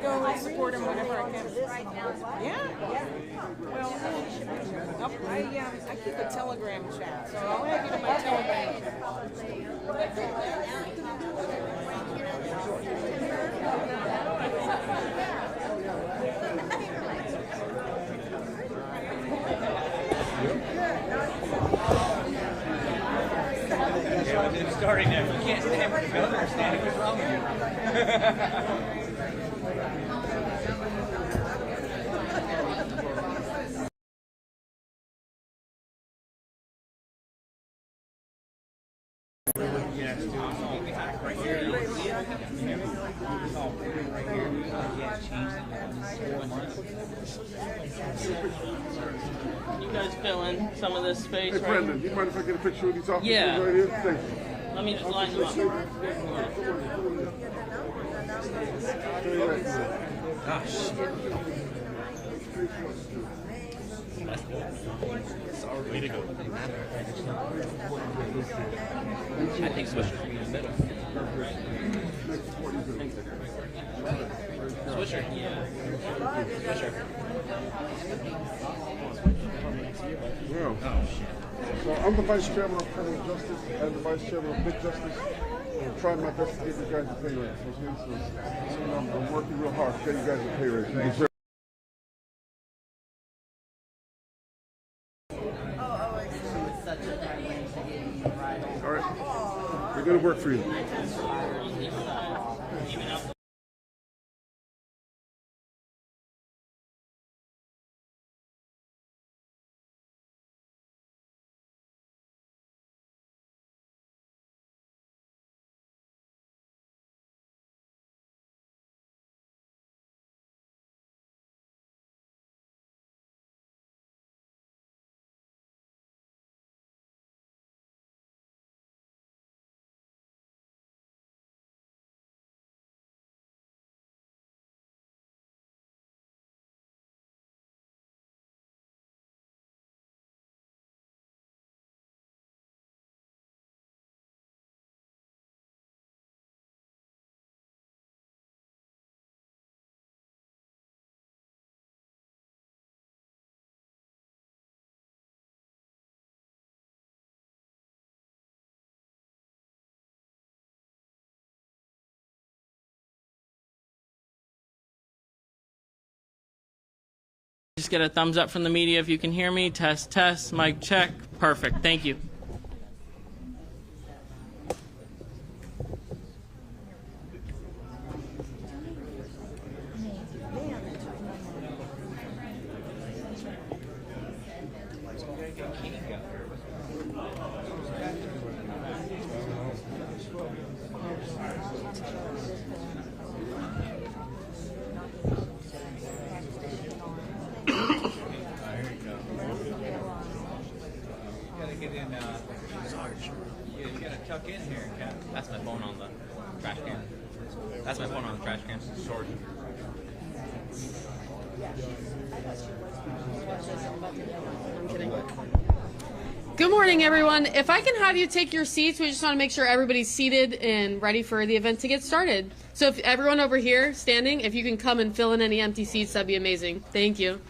go and support him whenever I can. Yeah. Well, I keep a Telegram chat, so I'll add you to my Telegram. Yeah, but it's starting now. You can't stand with the governor standing. What's wrong with you? You guys fill in some of this space, Hey, right? Brendan, you mind if I get a picture of these officers Yeah. right here? Thank you. Let me just line them up. Gosh. Way to go. I think Swisher should be in the middle. Swisher. Yeah. Swisher. Wow. Oh, shit. So I'm the Vice Chairman of Criminal Justice and the Vice Chairman of Big Justice. I'm trying my best to give you guys a pay raise. Okay? So I'm working real hard to get you guys a pay raise. You deserve. All right. We're going to work for you. Just get a thumbs up from the media if you can hear me. Test, test, mic check. Perfect. Thank you. Tuck in here, Cap. That's my phone on the trash can. That's my phone on the trash can. Sergeant. I'm kidding. Good morning, everyone. If I can have you take your seats, we just want to make sure everybody's seated and ready for the event to get started. So if everyone over here standing, if you can come and fill in any empty seats, that'd be amazing. Thank you.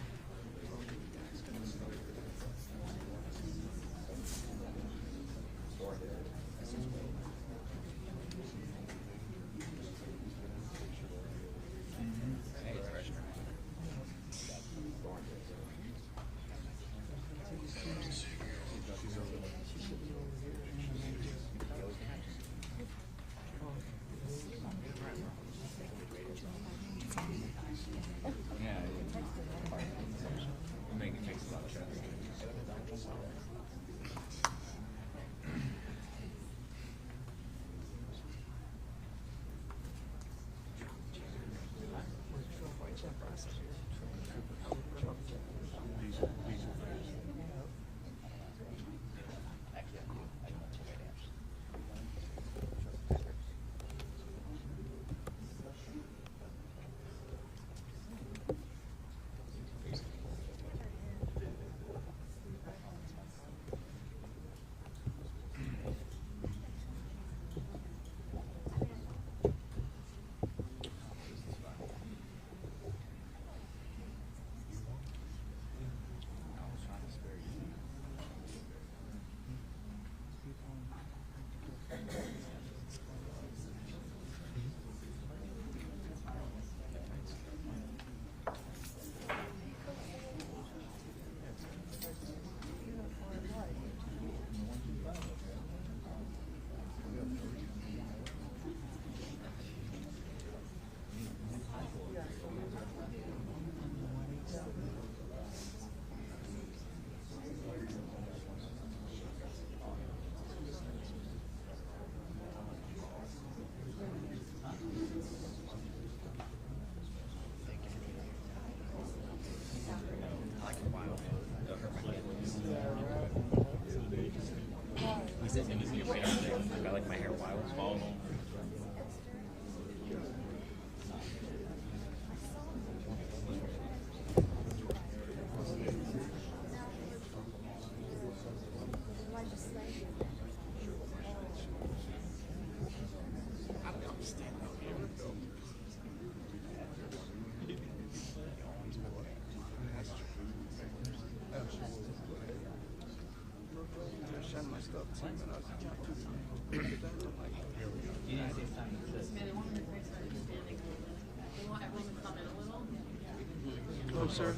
Closer.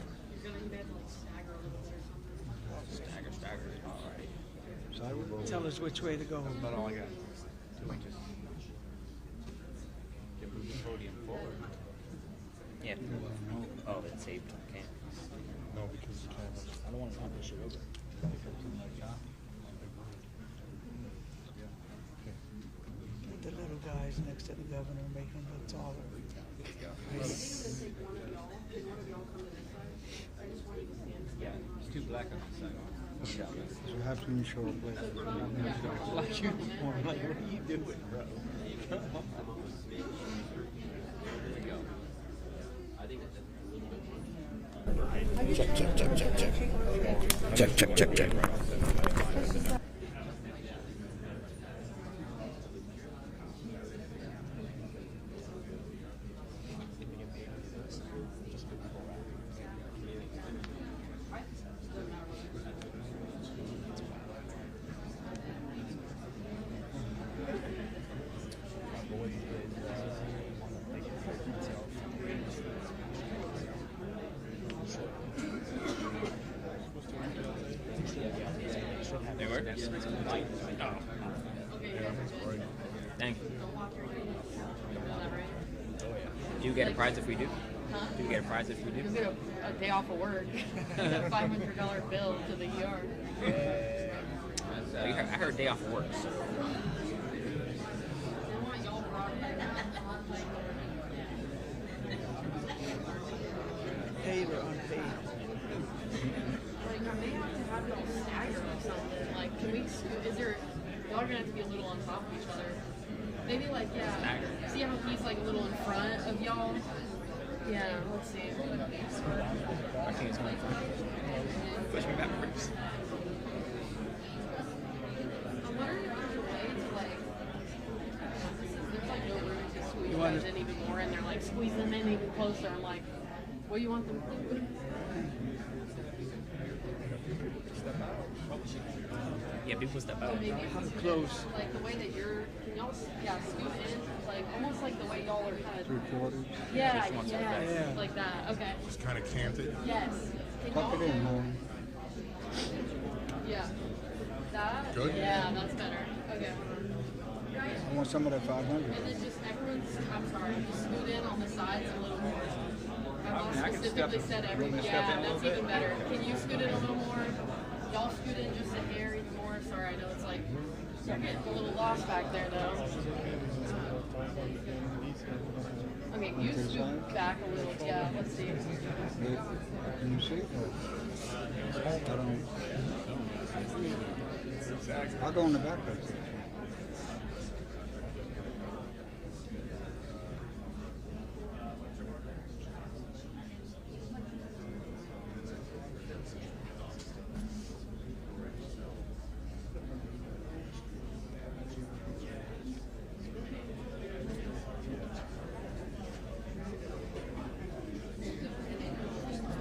Tell us which way to go. About all I got. 2 inches. Can move the podium forward. Yeah. Oh, it's saved. Okay. No, because the camera. I don't want to push it over. Put the little guys next to the governor, make them look taller. Yeah, it's too black on the side. You have to ensure a place. Like you, like, what are you doing, bro? Check. They work? Oh. Thank you. Do you get a prize if we do? Huh? Do you get a prize if we do? You get a day off of work. A $500 bill to the ER. I heard day off of work. So. Paid or unpaid? Like, I may have to have it all staggered or something. Like, can we scoot? Is there? Y'all are gonna have to be a little on top of each other. Maybe like, yeah. See how he's like a little in front of y'all? Yeah. Let's see. I think it's going to push me backwards. I'm wondering if there's a way to like. There's like no room to squeeze want guys in even more, and they're like squeeze them in even closer. I'm like, what do you want them to do? Yeah, people step out. Maybe How if you close? like the way that you're, can y'all, scoot in, like almost like the way y'all are kind of. 3/4. Yeah, like that. Okay. Just kind of canted. Yes. Can Tuck it y'all- in, man. Yeah. That? Good? Yeah, that's better. Okay. I want some of that 500. And then just everyone's, I'm sorry, just scoot in on the sides a little more. My boss I can specifically step- said you want me to step in a yeah, little that's bit? even better. Can you scoot in a little more? Y'all scoot in just a hair even more. Sorry, I know it's like, you're getting a little lost back there though. Okay, you scoot back a little. Yeah, let's see. Can you see it? I don't. I'll go in the back there.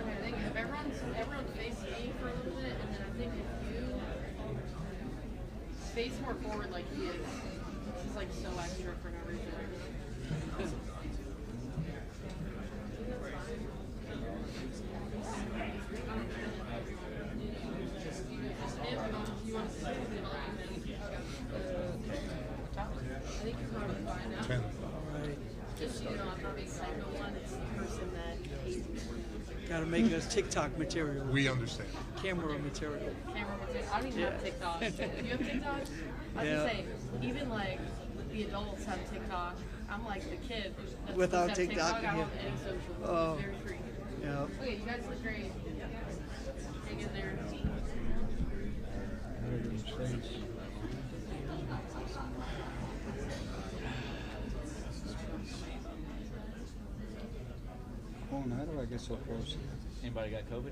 I think if everyone face me for a little bit, and then I think if you face more forward like he is, he's like so extra for no reason. You want to say something? I think you're probably fine now. 10. Just so you know, I'm not being psycho one. It's the person that hates me. Gotta make us TikTok material. We understand. Camera material. Camera material. I don't even have TikTok. Do you have TikTok? I was Yeah. gonna say, even like the adults have TikTok. I'm like the kid that's Without supposed to have TikTok, I don't yeah. have any social. Oh. It's very free. Yeah. Okay, you guys look great. Hang in there. phone. How do I get so close? Anybody got COVID?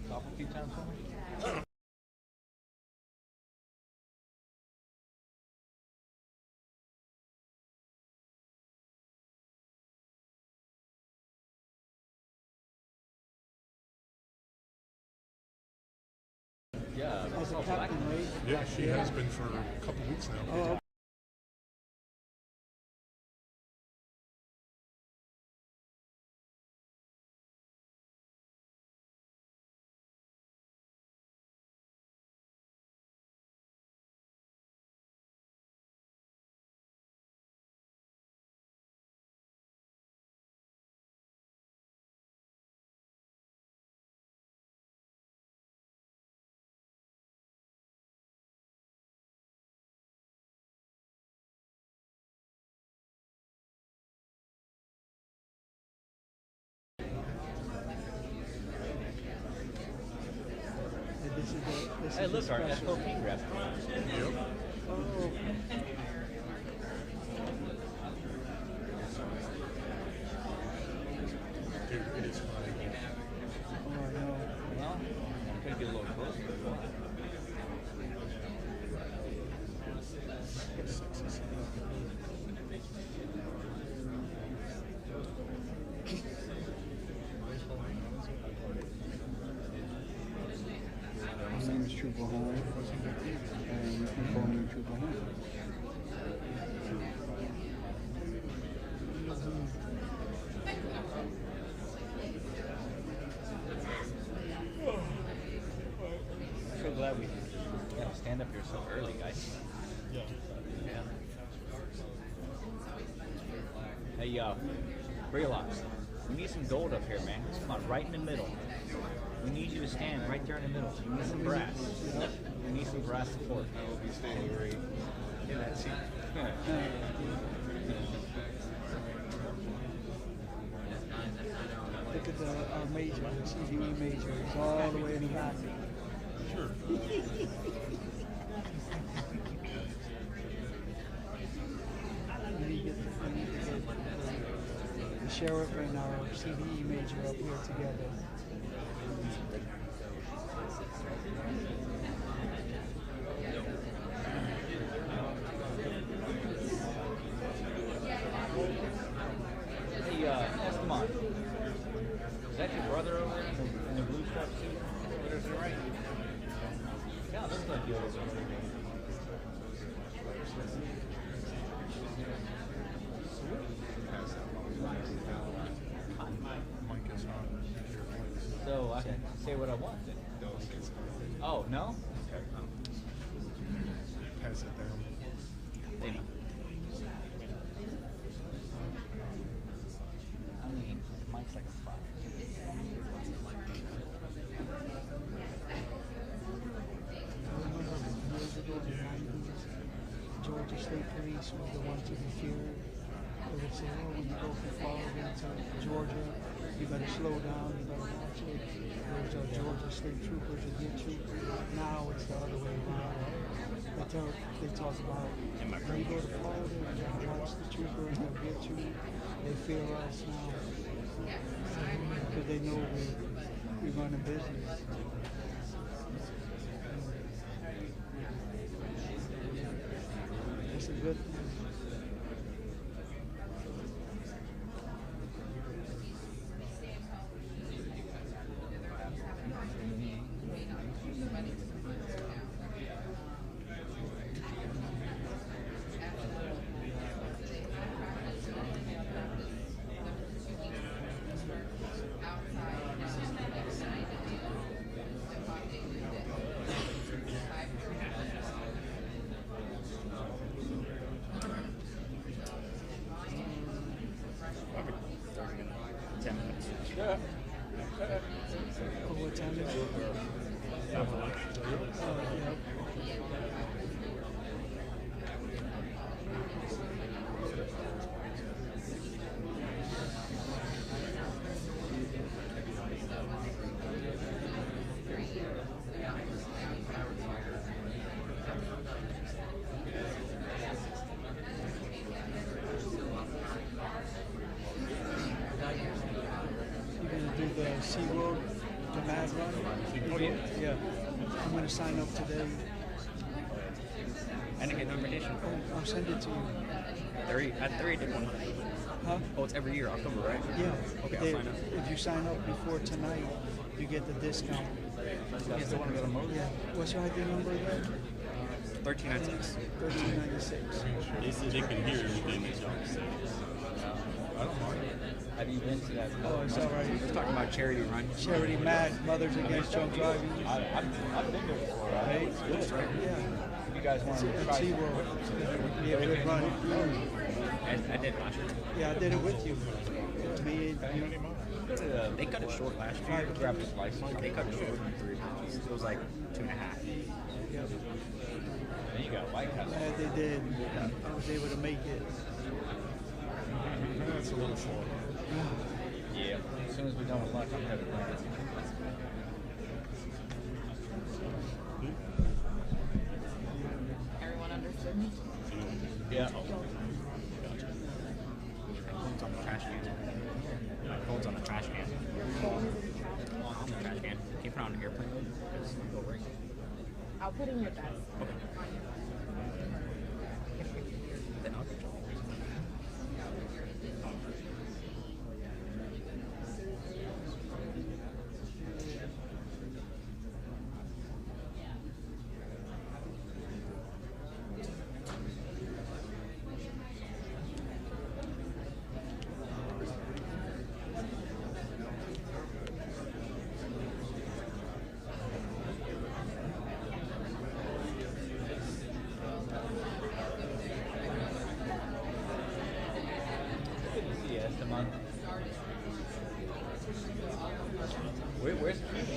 Cough a few times for me? Yeah. As a captain, right? Yeah, she has been for a couple weeks now. Oh, this Hey, is look, our special. FOP rep. Yep. Oh, Dude, it is fine. oh, I know. Well, I'm gonna get a little closer. My name is Trooper Home, and you can call me Trooper Home. I'm so glad we got to stand up here so early, guys. Yeah. Hey, Briox, we need some gold up here, man. Come on, right in the middle. We need you to stand right there in the middle. We need some brass. We need some brass support. I will be standing right in that seat. Look at our major, the CDE major. It's all the way in the back. Sure. We need to get the sheriff and our CDE major up here together. Hey, Esteban, is that your brother over there in the blue strap suit? Or is it right? Yeah, looks like you. Mike is not here, please. So I can say what I want then. Oh, no? Pass it down. Thank you. I mean, Mike's like a spot. Years ago in the 90s, Georgia State Police was the one to be feared. They would say, oh, when you go from Florida to Georgia, you better slow down, you better watch it. Those are Georgia State Troopers that get you. Now it's the other way around. They talk about when you go to Florida, you gotta watch the troopers, they'll get you. They fear us now. Because they know we run a business. It's a good thing. SeaWorld, the Mad Run. Oh, yeah. Yeah. I'm going to sign up today. I didn't get no invitation. Oh, I'll send it to you. At 3 did one. Huh? Oh, it's every year, October, right? Yeah. Okay, I'll They- sign up. If you sign up before tonight, you get the discount. You guys still want to go to Moses? Yeah. What's your ID number again? 1396. 1396. They said they can hear everything that y'all say. I don't mind. Have you been to that? Oh, it's all right. We're talking about charity run. Charity Mad, Mothers Against Drunk Driving. I've been there before. Right? It's good, right? Yeah. You guys want to It's try? SeaWorld. Yeah, good run. I did last year. Yeah, I did it with you. Me and you. They cut it short last year. I grabbed a slice. They cut it short in 3 pounds. It was like 2.5. Yeah. And you got White House. Yeah, they did. I was able to make it. That's a little slow. Yeah. As soon as we're done with lunch, I'm headed back. Everyone understood? Yeah. Phone's on the trash can. My phone's on the trash can. On the trash can. Can you put it on the airplane mode? Because it'll ring. I'll put in your desk. Then I'll get you. Where's Keefe?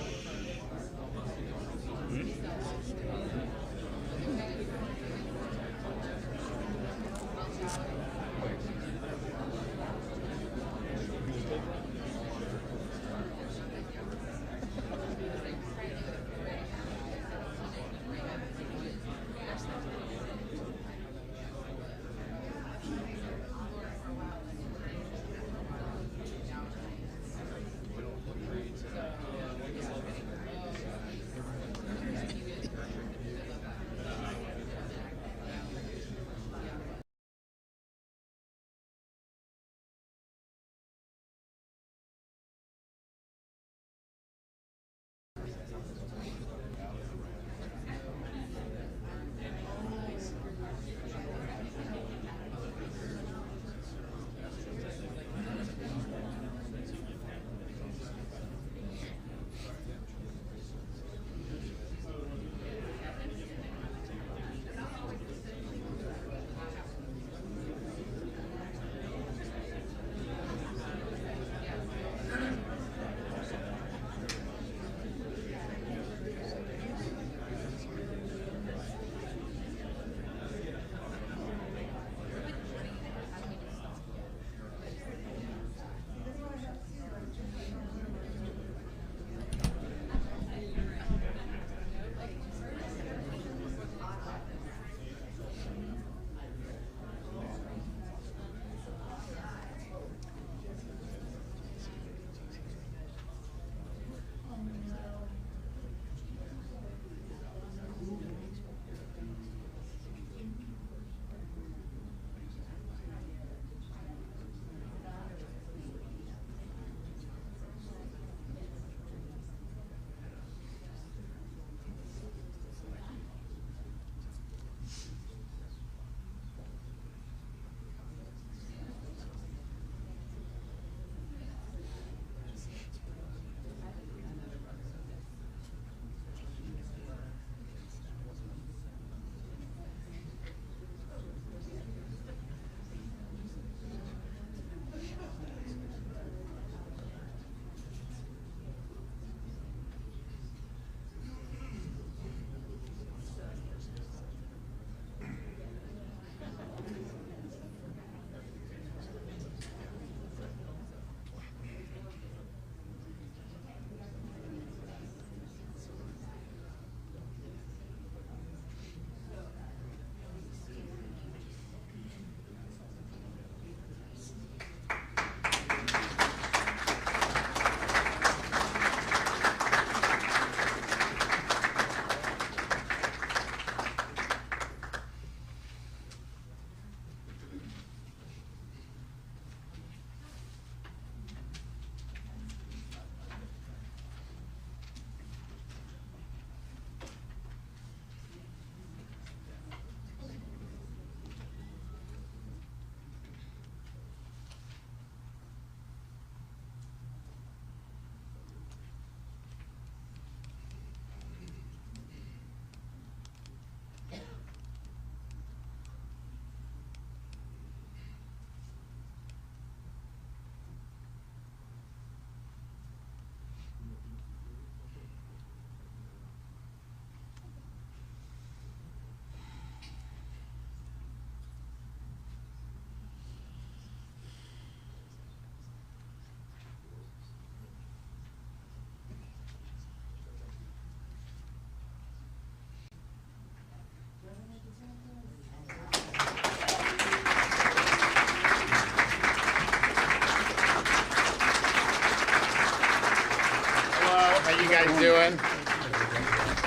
doing?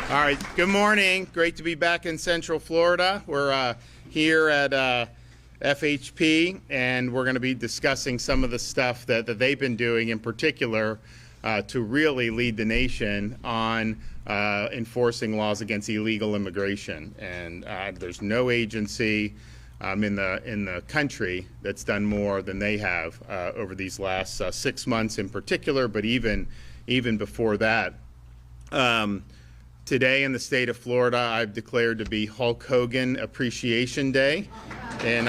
All right, good morning. Great to be back in Central Florida. We're here at FHP, and we're going to be discussing some of the stuff that they've been doing in particular to really lead the nation on enforcing laws against illegal immigration. And there's no agency in the country that's done more than they have over these last 6 months in particular, but even before that. Today in the state of Florida, I've declared to be Hulk Hogan Appreciation Day. And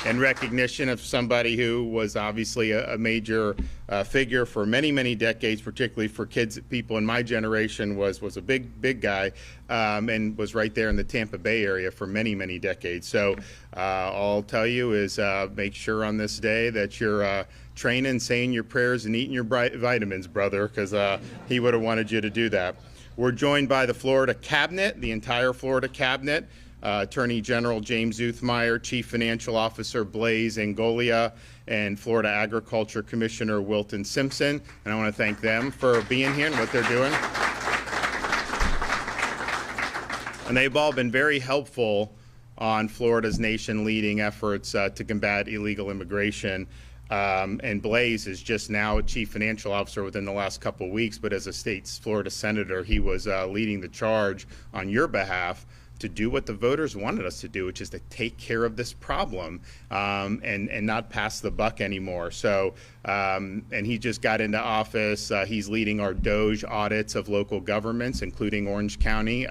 in recognition of somebody who was obviously a major figure for many, many decades, particularly for people in my generation, was a big guy, and was right there in the Tampa Bay area for many, many decades. So all I'll tell you is make sure on this day that you're training, saying your prayers, and eating your vitamins, brother, because he would have wanted you to do that. We're joined by the Florida Cabinet, the entire Florida Cabinet. Attorney General James Uthmeier, Chief Financial Officer Blaise Ingoglia, and Florida Agriculture Commissioner Wilton Simpson. And I want to thank them for being here and what they're doing. And they've all been very helpful on Florida's nation-leading efforts to combat illegal immigration. And Blaise is just now a Chief Financial Officer within the last couple of weeks, but as a state Florida Senator, he was leading the charge on your behalf to do what the voters wanted us to do, which is to take care of this problem and not pass the buck anymore. So, and he just got into office. He's leading our DOJ audits of local governments, including Orange County,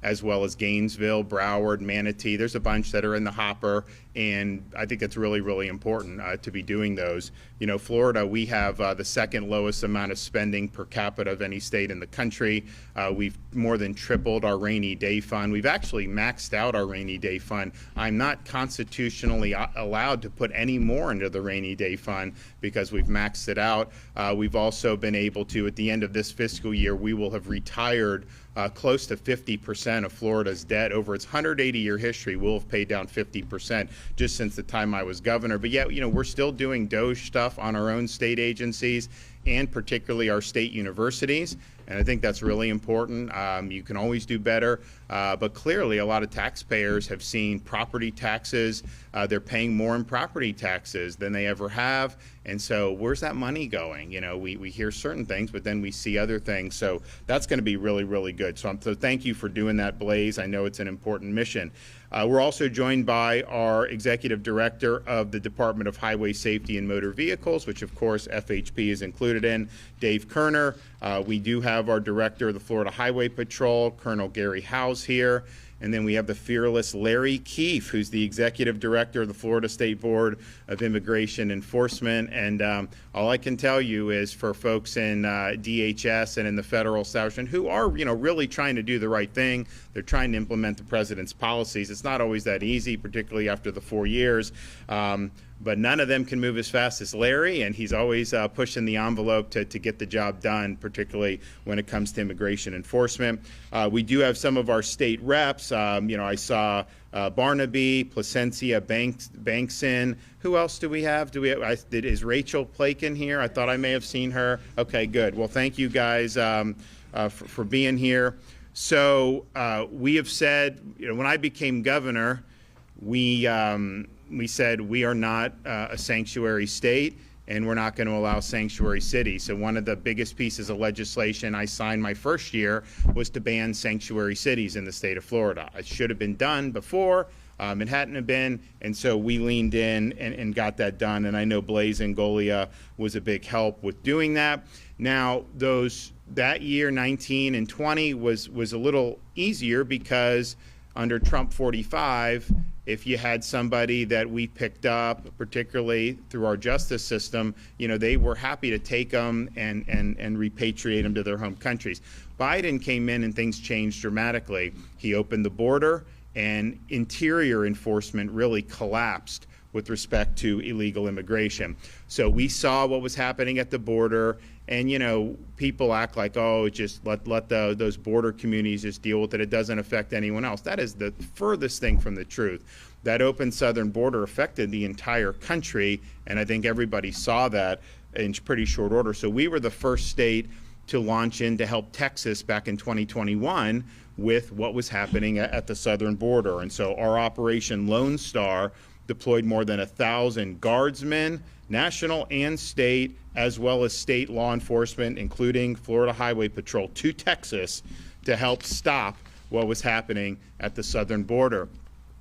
as well as Gainesville, Broward, Manatee. There's a bunch that are in the hopper, and I think it's really, really important to be doing those. You know, Florida, we have the second lowest amount of spending per capita of any state in the country. We've more than tripled our rainy day fund. We've actually maxed out our rainy day fund. I'm not constitutionally allowed to put any more into the rainy day fund because we've maxed it out. We've also been able to, at the end of this fiscal year, we will have retired close to 50% of Florida's debt. Over its 180-year history, we'll have paid down 50% just since the time I was governor. But yet, you know, we're still doing DOJ stuff on our own state agencies and particularly our state universities. And I think that's really important. You can always do better, but clearly a lot of taxpayers have seen property taxes. They're paying more in property taxes than they ever have. And so where's that money going? You know, we hear certain things, but then we see other things. So that's going to be really, really good. So thank you for doing that, Blaise. I know it's an important mission. We're also joined by our Executive Director of the Department of Highway Safety and Motor Vehicles, which of course FHP is included in, Dave Kerner. We do have our Director of the Florida Highway Patrol, Colonel Gary Howze here. And then we have the fearless Larry Keefe, who's the Executive Director of the Florida State Board of Immigration Enforcement. And all I can tell you is for folks in DHS and in the federal establishment who are, you know, really trying to do the right thing, they're trying to implement the president's policies. It's not always that easy, particularly after the 4 years. But none of them can move as fast as Larry, and he's always pushing the envelope to get the job done, particularly when it comes to immigration enforcement. We do have some of our state reps. You know, I saw Barnaby, Placencia, Bankson. Who else do we have? Is Rachel Plakin here? I thought I may have seen her. Okay, good. Well, thank you guys for being here. So we have said, you know, when I became governor, we said we are not a sanctuary state, and we're not going to allow sanctuary cities. So one of the biggest pieces of legislation I signed my first year was to ban sanctuary cities in the state of Florida. It should have been done before. It hadn't have been, and so we leaned in and got that done. And I know Blaise Ingoglia was a big help with doing that. Now, that year, 19 and 20, was a little easier because under Trump 45, if you had somebody that we picked up, particularly through our justice system, you know, they were happy to take them and repatriate them to their home countries. Biden came in and things changed dramatically. He opened the border, and interior enforcement really collapsed with respect to illegal immigration. So we saw what was happening at the border, and you know, people act like, oh, just let those border communities just deal with it. It doesn't affect anyone else. That is the furthest thing from the truth. That open southern border affected the entire country, and I think everybody saw that. in pretty short order. So we were the first state to launch in to help Texas back in 2021 with what was happening at the southern border. And so our Operation Lone Star deployed more than 1,000 guardsmen, national and state, as well as state law enforcement, including Florida Highway Patrol, to Texas to help stop what was happening at the southern border.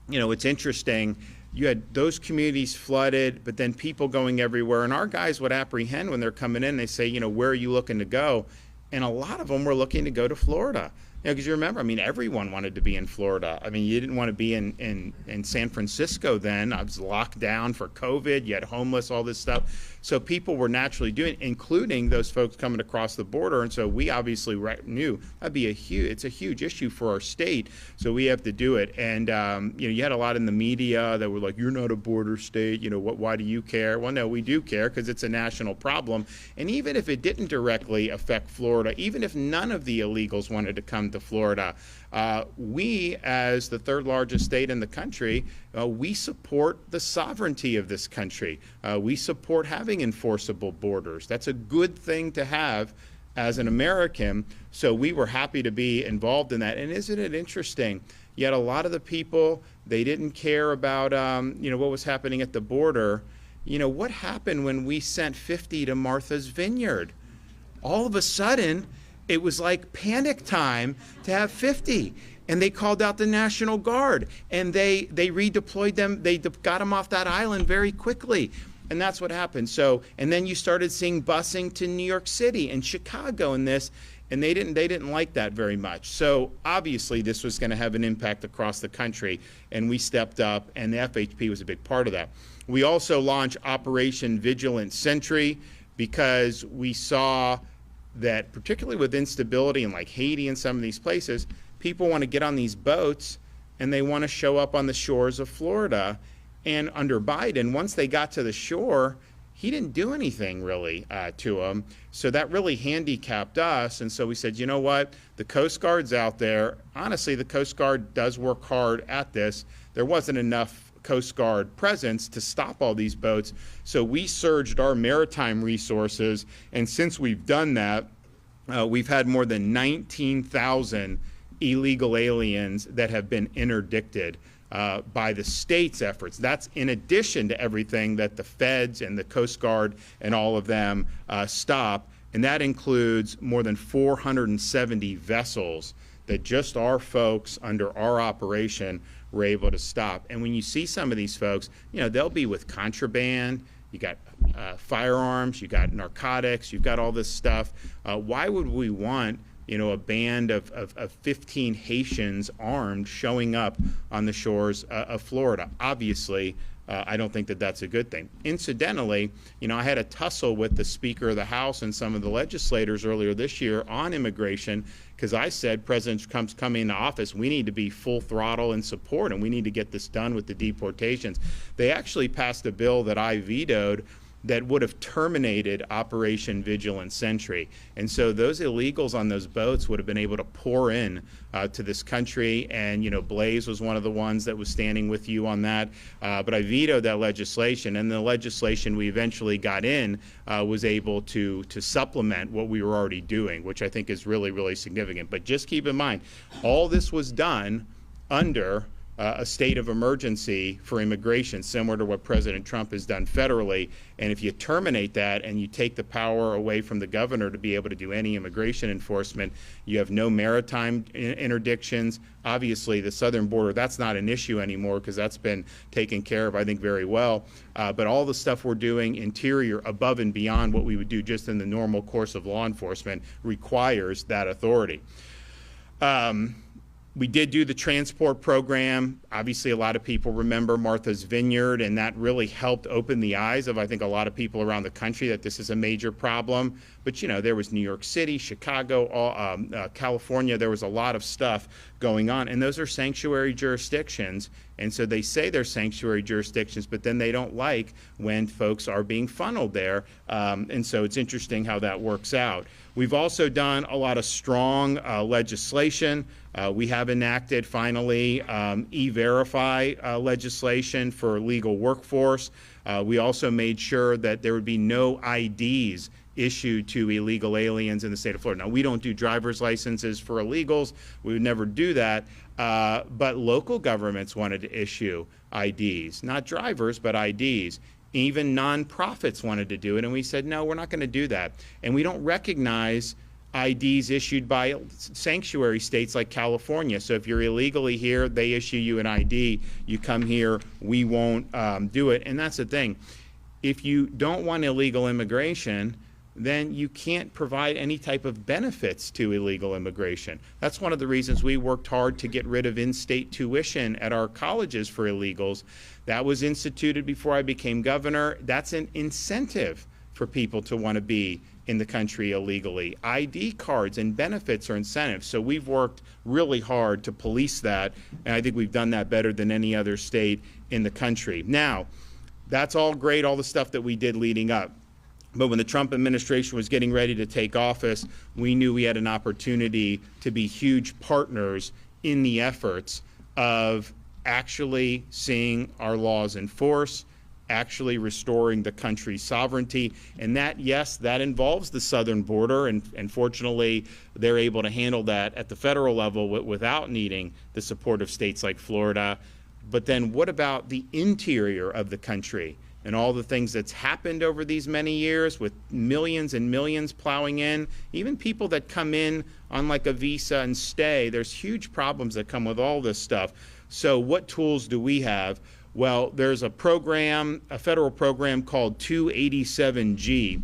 You know, it's interesting. You had those communities flooded, but then people going everywhere. And our guys would apprehend when they're coming in. They say, you know, where are you looking to go? And a lot of them were looking to go to Florida. You know, because you remember, I mean, everyone wanted to be in Florida. I mean, you didn't want to be in San Francisco then. I was locked down for COVID. You had homeless, all this stuff. So people were naturally doing, including those folks coming across the border. And so we obviously knew that'd be it's a huge issue for our state. So we have to do it. And, you know, you had a lot in the media that were like, you're not a border state. You know, why do you care? Well, no, we do care because it's a national problem. And even if it didn't directly affect Florida, even if none of the illegals wanted to come to Florida, we, as the third largest state in the country, we support the sovereignty of this country. We support having enforceable borders. That's a good thing to have as an American. So we were happy to be involved in that. And isn't it interesting? Yet a lot of the people, they didn't care about you know, what was happening at the border. You know, what happened when we sent 50 to Martha's Vineyard? All of a sudden, it was like panic time to have 50. And they called out the National Guard, and they redeployed them. They got them off that island very quickly. And that's what happened. So, and then you started seeing busing to New York City and Chicago and this, and they didn't like that very much. So obviously this was going to have an impact across the country, and we stepped up, and the FHP was a big part of that. We also launched Operation Vigilant Sentry because we saw that, particularly with instability in like Haiti and some of these places, people want to get on these boats and they want to show up on the shores of Florida. And under Biden, once they got to the shore, he didn't do anything really to them. So that really handicapped us. And so we said, you know what? The Coast Guard's out there. Honestly, the Coast Guard does work hard at this. There wasn't enough Coast Guard presence to stop all these boats. So we surged our maritime resources. And since we've done that, we've had more than 19,000 illegal aliens that have been interdicted by the state's efforts. That's in addition to everything that the feds and the Coast Guard and all of them stop. And that includes more than 470 vessels that just our folks under our operation were able to stop. And when you see some of these folks, you know, they'll be with contraband, you got firearms, you got narcotics, you've got all this stuff. Why would we want, you know, a band of 15 Haitians armed showing up on the shores of Florida? Obviously, I don't think that that's a good thing. Incidentally, you know, I had a tussle with the Speaker of the House and some of the legislators earlier this year on immigration, because I said President Trump's coming into office, we need to be full throttle in support, and we need to get this done with the deportations. They actually passed a bill that I vetoed that would have terminated Operation Vigilant Sentry. And so those illegals on those boats would have been able to pour in to this country. And, you know, Blaise was one of the ones that was standing with you on that. But I vetoed that legislation. And the legislation we eventually got in was able to supplement what we were already doing, which I think is really, really significant. But just keep in mind, all this was done under a state of emergency for immigration, similar to what President Trump has done federally. And if you terminate that and you take the power away from the governor to be able to do any immigration enforcement, you have no maritime interdictions. Obviously, the southern border, that's not an issue anymore because that's been taken care of, I think, very well. But all the stuff we're doing interior, above and beyond what we would do just in the normal course of law enforcement, requires that authority. We did do the transport program. Obviously, a lot of people remember Martha's Vineyard, and that really helped open the eyes of, I think, a lot of people around the country that this is a major problem. But, you know, there was New York City, Chicago, California. There was a lot of stuff going on, and those are sanctuary jurisdictions. And so they say they're sanctuary jurisdictions, but then they don't like when folks are being funneled there. And so it's interesting how that works out. We've also done a lot of strong legislation. We have enacted, finally, e-verify legislation for legal workforce. We also made sure that there would be no IDs issued to illegal aliens in the state of Florida. Now, we don't do driver's licenses for illegals. We would never do that. But local governments wanted to issue IDs, not drivers, but IDs. Even nonprofits wanted to do it, and we said, no, we're not going to do that. And we don't recognize IDs issued by sanctuary states like California. So if you're illegally here, they issue you an ID. You come here, we won't do it. And that's the thing. If you don't want illegal immigration, then you can't provide any type of benefits to illegal immigration. That's one of the reasons we worked hard to get rid of in-state tuition at our colleges for illegals. That was instituted before I became governor. That's an incentive for people to want to be in the country illegally. ID cards and benefits are incentives. So we've worked really hard to police that, and I think we've done that better than any other state in the country. Now, that's all great, all the stuff that we did leading up. But when the Trump administration was getting ready to take office, we knew we had an opportunity to be huge partners in the efforts of actually seeing our laws enforced, actually restoring the country's sovereignty. And that, yes, that involves the southern border, and fortunately they're able to handle that at the federal level without needing the support of states like Florida. But then what about the interior of the country and all the things that's happened over these many years with millions and millions plowing in? Even people that come in on like a visa and stay, there's huge problems that come with all this stuff. So what tools do we have? Well, there's a program, a federal program called 287G,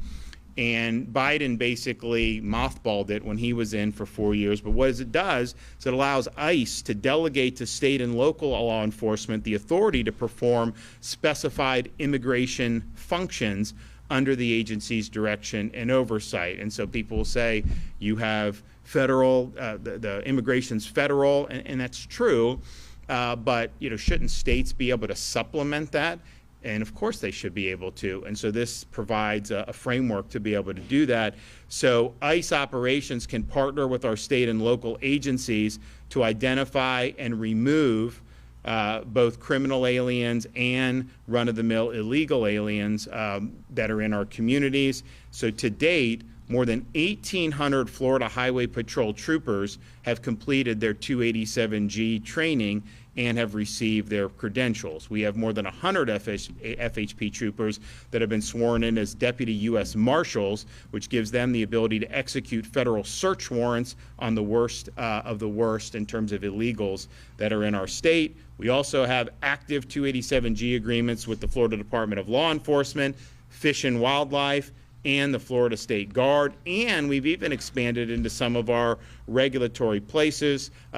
and Biden basically mothballed it when he was in for 4 years. But what it does is it allows ICE to delegate to state and local law enforcement the authority to perform specified immigration functions under the agency's direction and oversight. And so people will say you have federal, the immigration's federal, and that's true. But shouldn't states be able to supplement that? And of course they should be able to. And so this provides a framework to be able to do that. So ICE operations can partner with our state and local agencies to identify and remove both criminal aliens and run-of-the-mill illegal aliens that are in our communities. So to date, more than 1,800 Florida Highway Patrol troopers have completed their 287G training and have received their credentials. We have more than 100 FHP troopers that have been sworn in as Deputy U.S. Marshals, which gives them the ability to execute federal search warrants on the worst of the worst in terms of illegals that are in our state. We also have active 287G agreements with the Florida Department of Law Enforcement, Fish and Wildlife, and the Florida State Guard, and we've even expanded into some of our regulatory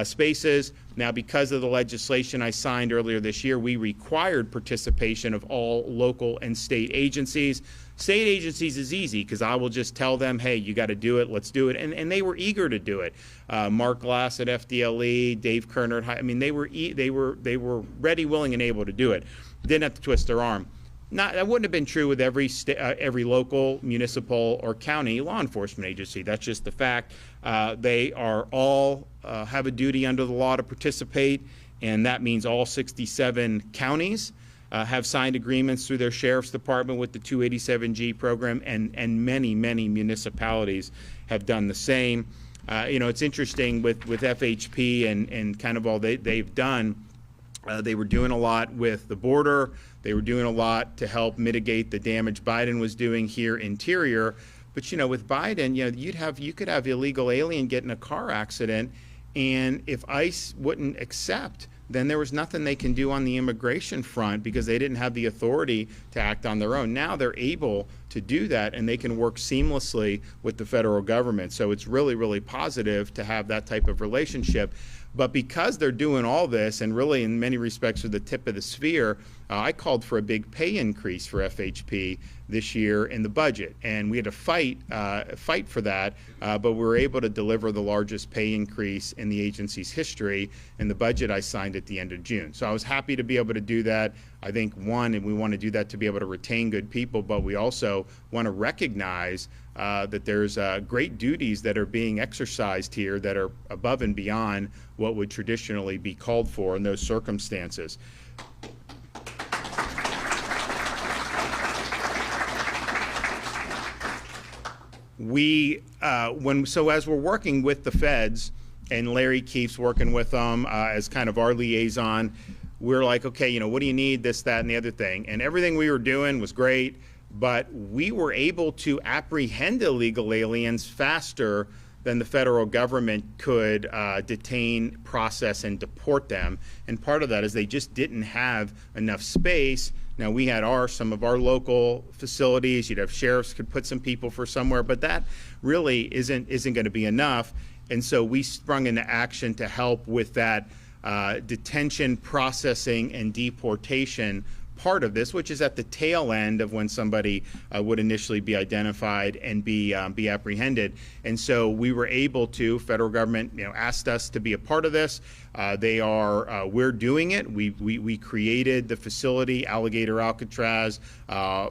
spaces. Now, because of the legislation I signed earlier this year, we required participation of all local and state agencies. State agencies is easy because I will just tell them, hey, you got to do it, let's do it, and they were eager to do it. Mark Glass at FDLE, Dave Kerner, they were ready, willing, and able to do it. Didn't have to twist their arm. That wouldn't have been true with every local, municipal, or county law enforcement agency. That's just the fact. They are all have a duty under the law to participate, and that means all 67 counties have signed agreements through their sheriff's department with the 287G program, and many, many municipalities have done the same. It's interesting with FHP and kind of all they've done. They were doing a lot with the border. They were doing a lot to help mitigate the damage Biden was doing here interior. But with Biden, you could have illegal alien get in a car accident, and if ICE wouldn't accept, then there was nothing they can do on the immigration front because they didn't have the authority to act on their own. Now they're able to do that, and they can work seamlessly with the federal government. So it's really, really positive to have that type of relationship. But because they're doing all this, and really in many respects are the tip of the sphere, I called for a big pay increase for FHP this year in the budget, and we had to fight for that, but we were able to deliver the largest pay increase in the agency's history in the budget I signed at the end of June. So I was happy to be able to do that. I think, one, and we want to do that to be able to retain good people, but we also want to recognize that there's great duties that are being exercised here that are above and beyond what would traditionally be called for in those circumstances. As we're working with the feds, and Larry Keefe's working with them as kind of our liaison, we're like, okay, what do you need, this, that, and the other thing? And everything we were doing was great, but we were able to apprehend illegal aliens faster than the federal government could detain, process, and deport them. And part of that is they just didn't have enough space. Now, we had some of our local facilities. You'd have sheriffs could put some people for somewhere, but that really isn't going to be enough. And so we sprung into action to help with that detention, processing, and deportation part of this, which is at the tail end of when somebody would initially be identified and be apprehended. And so we were able to, federal government asked us to be a part of this. We're doing it. We created the facility, Alligator Alcatraz.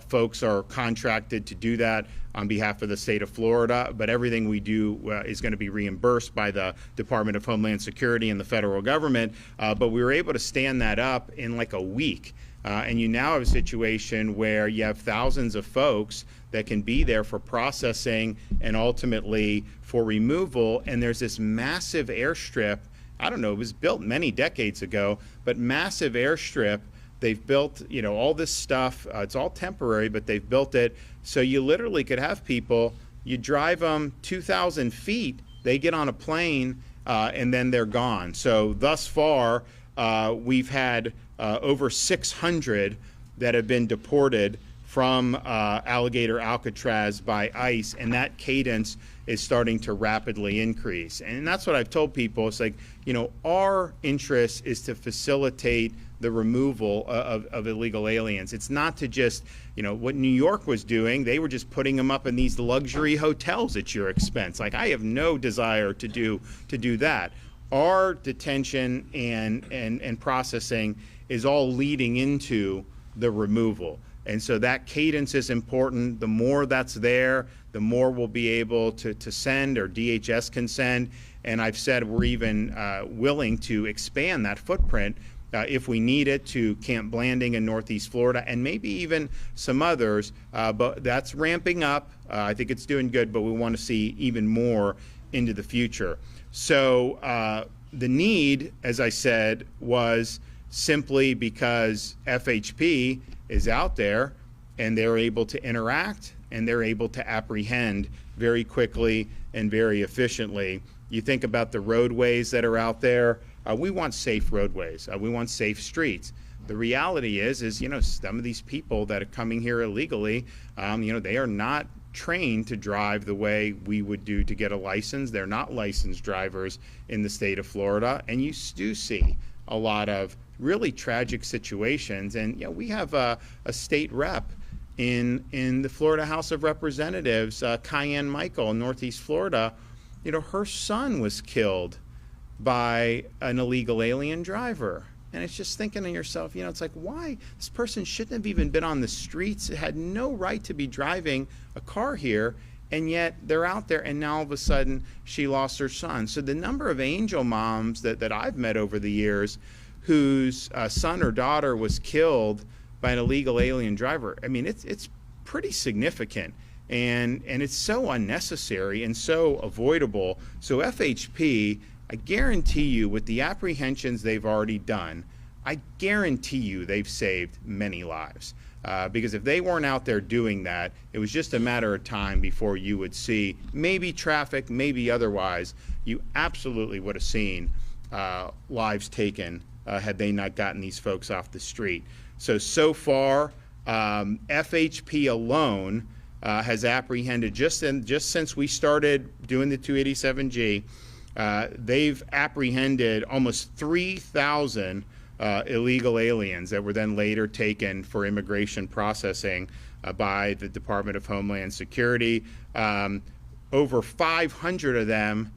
Folks are contracted to do that on behalf of the state of Florida, but everything we do is going to be reimbursed by the Department of Homeland Security and the federal government. But we were able to stand that up in like a week. And you now have a situation where you have thousands of folks that can be there for processing and ultimately for removal. And there's this massive airstrip. I don't know, it was built many decades ago, but massive airstrip. They've built, all this stuff. It's all temporary, but they've built it. So you literally could have people, you drive them 2,000 feet, they get on a plane, and then they're gone. So thus far, we've had over 600 that have been deported from Alligator Alcatraz by ICE, and that cadence is starting to rapidly increase. And that's what I've told people. It's like, our interest is to facilitate the removal of illegal aliens. It's not to just, what New York was doing, they were just putting them up in these luxury hotels at your expense. Like, I have no desire to do that. Our detention and processing is all leading into the removal. And so that cadence is important. The more that's there, the more we'll be able to send, or DHS can send. And I've said we're even willing to expand that footprint if we need it, to Camp Blanding in Northeast Florida, and maybe even some others. But that's ramping up. I think it's doing good, but we want to see even more into the future. So the need, as I said, was simply because FHP is out there and they're able to interact and they're able to apprehend very quickly and very efficiently. You think about the roadways that are out there. We want safe roadways. We want safe streets. The reality is some of these people that are coming here illegally, they are not trained to drive the way we would do to get a license. They're not licensed drivers in the state of Florida, and you do see a lot of really tragic situations. And we have a state rep in the Florida House of Representatives, Cayenne Michael in Northeast Florida. Her son was killed by an illegal alien driver. And it's just thinking to yourself, it's like, why? This person shouldn't have even been on the streets. It had no right to be driving a car here, and yet they're out there, and now all of a sudden she lost her son. So the number of angel moms that I've met over the years whose son or daughter was killed by an illegal alien driver, it's pretty significant. And it's so unnecessary and so avoidable. So FHP, I guarantee you, with the apprehensions they've already done, I guarantee you they've saved many lives. Because if they weren't out there doing that, it was just a matter of time before you would see, maybe traffic, maybe otherwise, you absolutely would have seen lives taken had they not gotten these folks off the street. So far, FHP alone has apprehended, just since we started doing the 287G, they've apprehended almost 3,000 illegal aliens that were then later taken for immigration processing by the Department of Homeland Security. Over 500 of them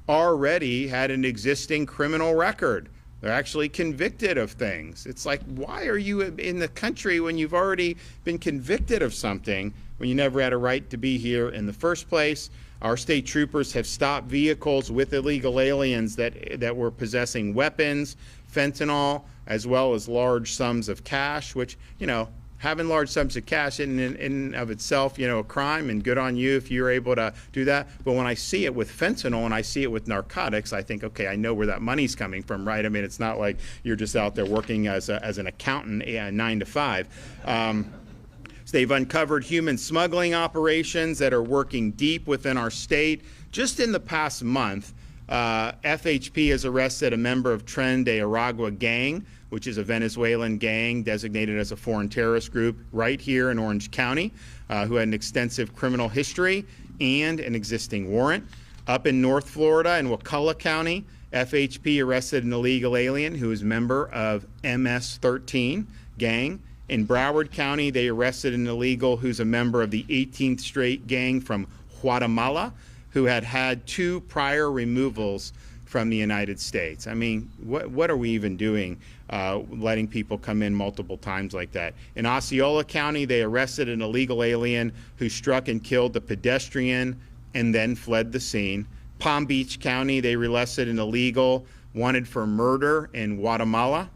already had an existing criminal record. They're actually convicted of things. It's like, why are you in the country when you've already been convicted of something, when you never had a right to be here in the first place? Our state troopers have stopped vehicles with illegal aliens that were possessing weapons, fentanyl, as well as large sums of cash, which, you know, having large sums of cash in and of itself, you know, a crime, and good on you if you're able to do that. But when I see it with fentanyl and I see it with narcotics, I think, okay, I know where that money's coming from, right? I mean, it's not like you're just out there working as an accountant 9 to 5. So they've uncovered human smuggling operations that are working deep within our state. Just in the past month, FHP has arrested a member of Tren de Aragua gang, which is a Venezuelan gang designated as a foreign terrorist group right here in Orange County, who had an extensive criminal history and an existing warrant. Up in North Florida in Wakulla County, FHP arrested an illegal alien who is a member of MS-13 gang. In Broward County, they arrested an illegal who's a member of the 18th Street gang from Guatemala, who had 2 prior removals from the United States. I mean, what are we even doing, letting people come in multiple times like that? In Osceola County, they arrested an illegal alien who struck and killed a pedestrian and then fled the scene. Palm Beach County, they arrested an illegal wanted for murder in Guatemala.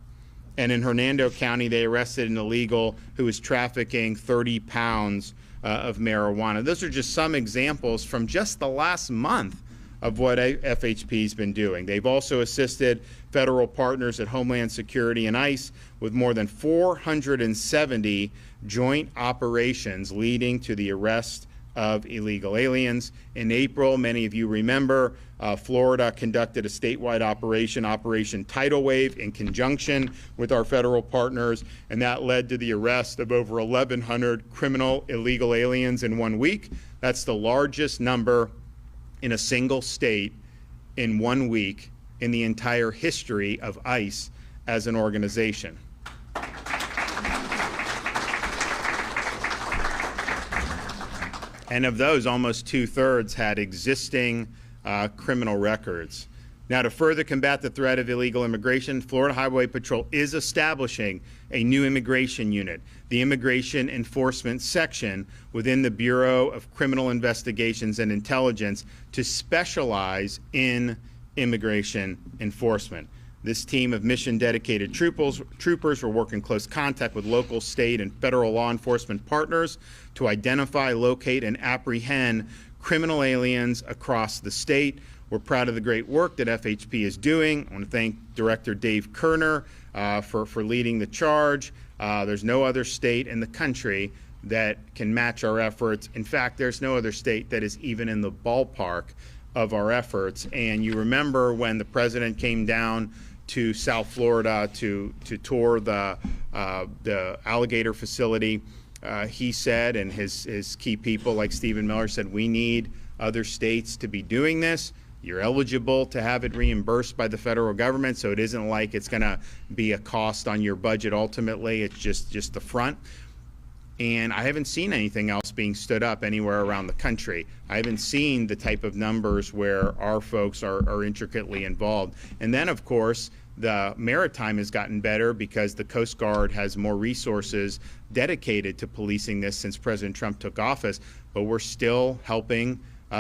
And in Hernando County, they arrested an illegal who was trafficking 30 pounds of marijuana. Those are just some examples from just the last month of what FHP's been doing. They've also assisted federal partners at Homeland Security and ICE with more than 470 joint operations leading to the arrest of illegal aliens. In April, many of you remember, Florida conducted a statewide operation, Operation Tidal Wave, in conjunction with our federal partners, and that led to the arrest of over 1,100 criminal illegal aliens in 1 week. That's the largest number in a single state in 1 week in the entire history of ICE as an organization. And of those, almost 2/3 had existing criminal records. Now, to further combat the threat of illegal immigration, Florida Highway Patrol is establishing a new immigration unit, the Immigration Enforcement Section within the Bureau of Criminal Investigations and Intelligence, to specialize in immigration enforcement. This team of mission-dedicated troopers will work in close contact with local, state, and federal law enforcement partners to identify, locate, and apprehend criminal aliens across the state. We're proud of the great work that FHP is doing. I want to thank Director Dave Kerner for leading the charge. There's no other state in the country that can match our efforts. In fact, there's no other state that is even in the ballpark of our efforts. And you remember when the president came down to South Florida to tour the Alligator facility, he said, and his key people like Stephen Miller said, we need other states to be doing this. You're eligible to have it reimbursed by the federal government, so it isn't like it's going to be a cost on your budget ultimately. It's just the front. And I haven't seen anything else being stood up anywhere around the country. I haven't seen the type of numbers where our folks are intricately involved. And then, of course, the maritime has gotten better because the Coast Guard has more resources dedicated to policing this since President Trump took office, but we're still helping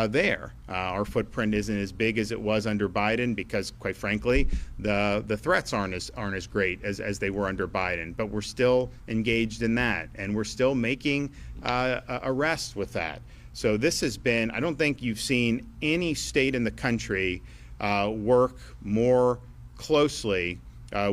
there. Our footprint isn't as big as it was under Biden because, quite frankly, the threats aren't as great as they were under Biden. But we're still engaged in that, and we're still making arrests with that. So this has been, I don't think you've seen any state in the country work more closely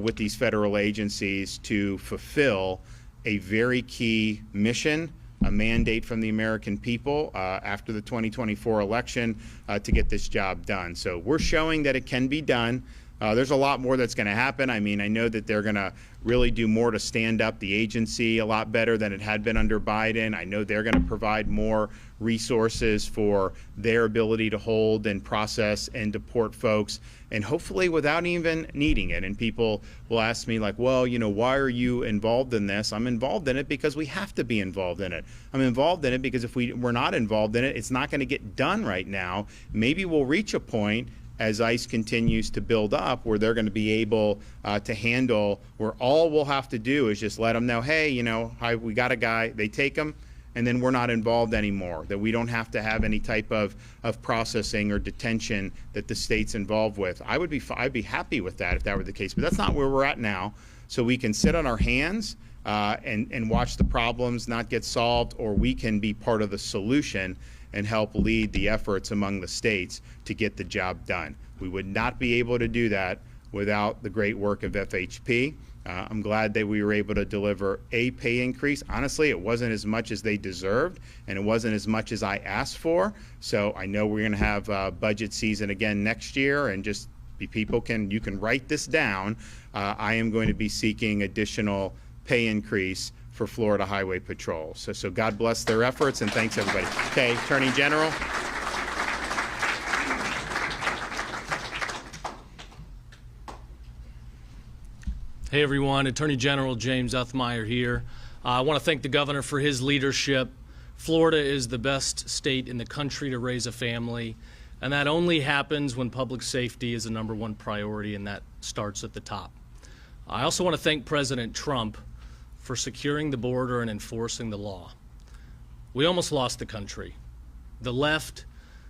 with these federal agencies to fulfill a very key mission, a mandate from the American people after the 2024 election to get this job done. So we're showing that it can be done. There's a lot more that's going to happen. I mean, I know that they're going to really do more to stand up the agency a lot better than it had been under Biden. I know they're going to provide more resources for their ability to hold and process and deport folks, and hopefully without even needing it. And people will ask me like, well, you know, why are you involved in this? I'm involved in it because we have to be involved in it. I'm involved in it because if we're not involved in it, it's not going to get done right now. Maybe we'll reach a point as ICE continues to build up where they're going to be able to handle, where all we'll have to do is just let them know, hey, you know, hi, we got a guy, they take him, and then we're not involved anymore, that we don't have to have any type of processing or detention that the state's involved with. I'd be happy with that if that were the case, but that's not where we're at now. So we can sit on our hands and watch the problems not get solved, or we can be part of the solution and help lead the efforts among the states to get the job done. We would not be able to do that without the great work of FHP. I'm glad that we were able to deliver a pay increase. Honestly, it wasn't as much as they deserved, and it wasn't as much as I asked for. So I know we're going to have budget season again next year, and just you can write this down. I am going to be seeking additional pay increase for Florida Highway Patrol. So God bless their efforts, and thanks everybody. Okay, Attorney General. Hey everyone, Attorney General James Uthmeier here. I want to thank the governor for his leadership. Florida is the best state in the country to raise a family, and that only happens when public safety is the #1 priority, and that starts at the top. I also want to thank President Trump for securing the border and enforcing the law. We almost lost the country. The left,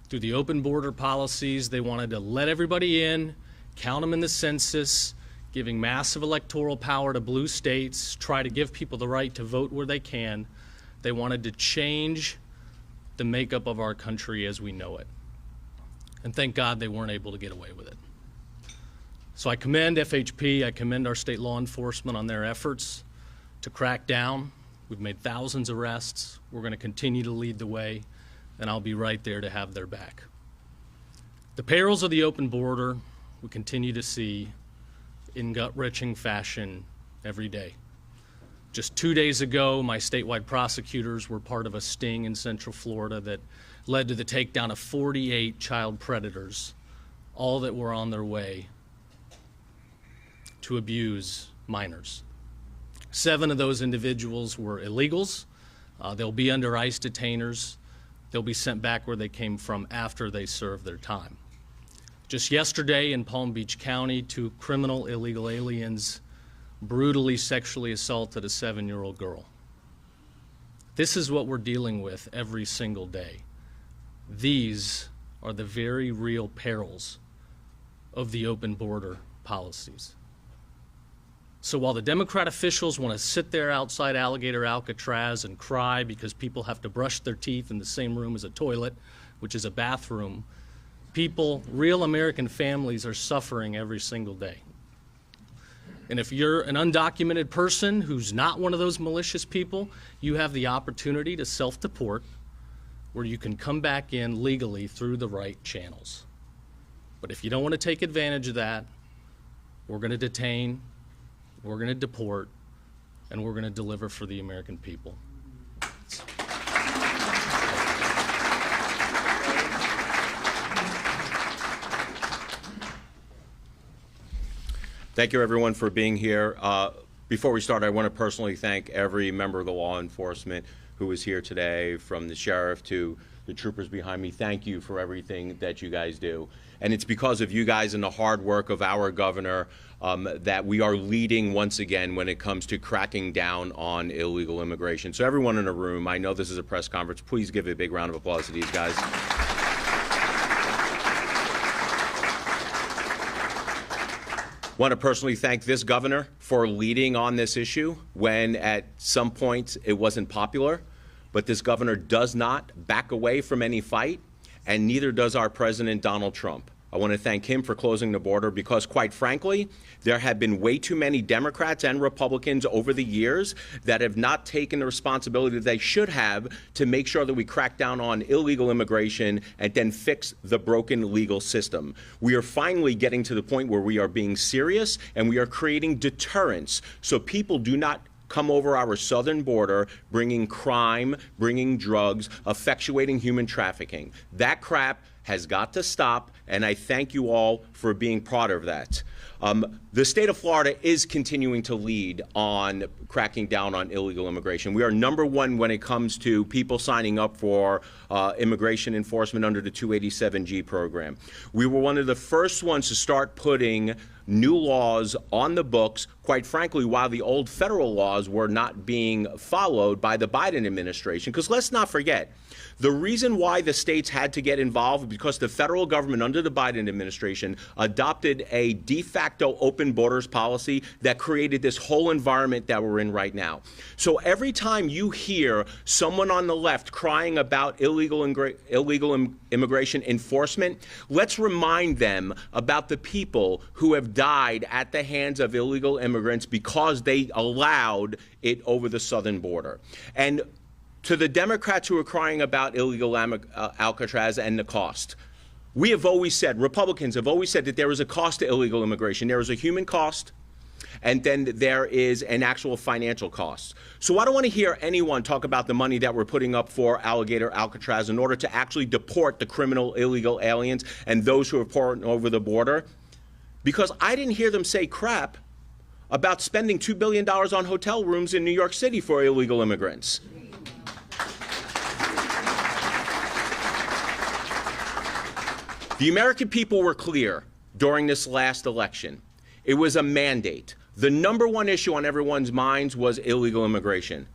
through the open border policies, they wanted to let everybody in, count them in the census, giving massive electoral power to blue states, try to give people the right to vote where they can. They wanted to change the makeup of our country as we know it. And thank God they weren't able to get away with it. So I commend FHP, I commend our state law enforcement on their efforts to crack down. We've made thousands of arrests. We're going to continue to lead the way, and I'll be right there to have their back. The perils of the open border we continue to see in gut-wrenching fashion every day. Just 2 days ago, my statewide prosecutors were part of a sting in Central Florida that led to the takedown of 48 child predators, all that were on their way to abuse minors. 7 of those individuals were illegals. They'll be under ICE detainers. They'll be sent back where they came from after they serve their time. Just yesterday in Palm Beach County, 2 criminal illegal aliens brutally sexually assaulted a 7-year-old girl. This is what we're dealing with every single day. These are the very real perils of the open border policies. So while the Democrat officials want to sit there outside Alligator Alcatraz and cry because people have to brush their teeth in the same room as a toilet, which is a bathroom, people, real American families, are suffering every single day. And if you're an undocumented person who's not one of those malicious people, you have the opportunity to self-deport, where you can come back in legally through the right channels. But if you don't want to take advantage of that, we're going to detain, we're going to deport, and we're going to deliver for the American people. Thank you, everyone, for being here. Before we start, I want to personally thank every member of the law enforcement who is here today, from the sheriff to the troopers behind me. Thank you for everything that you guys do. And it's because of you guys and the hard work of our governor that we are leading once again when it comes to cracking down on illegal immigration. So everyone in the room, I know this is a press conference, please give a big round of applause to these guys. Want to personally thank this governor for leading on this issue when at some points it wasn't popular, but this governor does not back away from any fight, and neither does our President Donald Trump. I want to thank him for closing the border because, quite frankly, there have been way too many Democrats and Republicans over the years that have not taken the responsibility that they should have to make sure that we crack down on illegal immigration and then fix the broken legal system. We are finally getting to the point where we are being serious and we are creating deterrence so people do not come over our southern border bringing crime, bringing drugs, effectuating human trafficking. That crap has got to stop, and I thank you all for being part of that. The state of Florida is continuing to lead on cracking down on illegal immigration. We are #1 when it comes to people signing up for immigration enforcement under the 287G program. We were one of the first ones to start putting new laws on the books, quite frankly, while the old federal laws were not being followed by the Biden administration. Because let's not forget, the reason why the states had to get involved was because the federal government under the Biden administration adopted a de facto open borders policy that created this whole environment that we're in right now. So every time you hear someone on the left crying about illegal immigration enforcement, let's remind them about the people who have died at the hands of illegal immigrants because they allowed it over the southern border. And to the Democrats who are crying about illegal Alcatraz and the cost, we have always said, Republicans have always said that there is a cost to illegal immigration. There is a human cost, and then there is an actual financial cost. So I don't want to hear anyone talk about the money that we're putting up for Alligator Alcatraz in order to actually deport the criminal illegal aliens and those who are pouring over the border, because I didn't hear them say crap about spending $2 billion on hotel rooms in New York City for illegal immigrants. The American people were clear during this last election. It was a mandate. The #1 issue on everyone's minds was illegal immigration.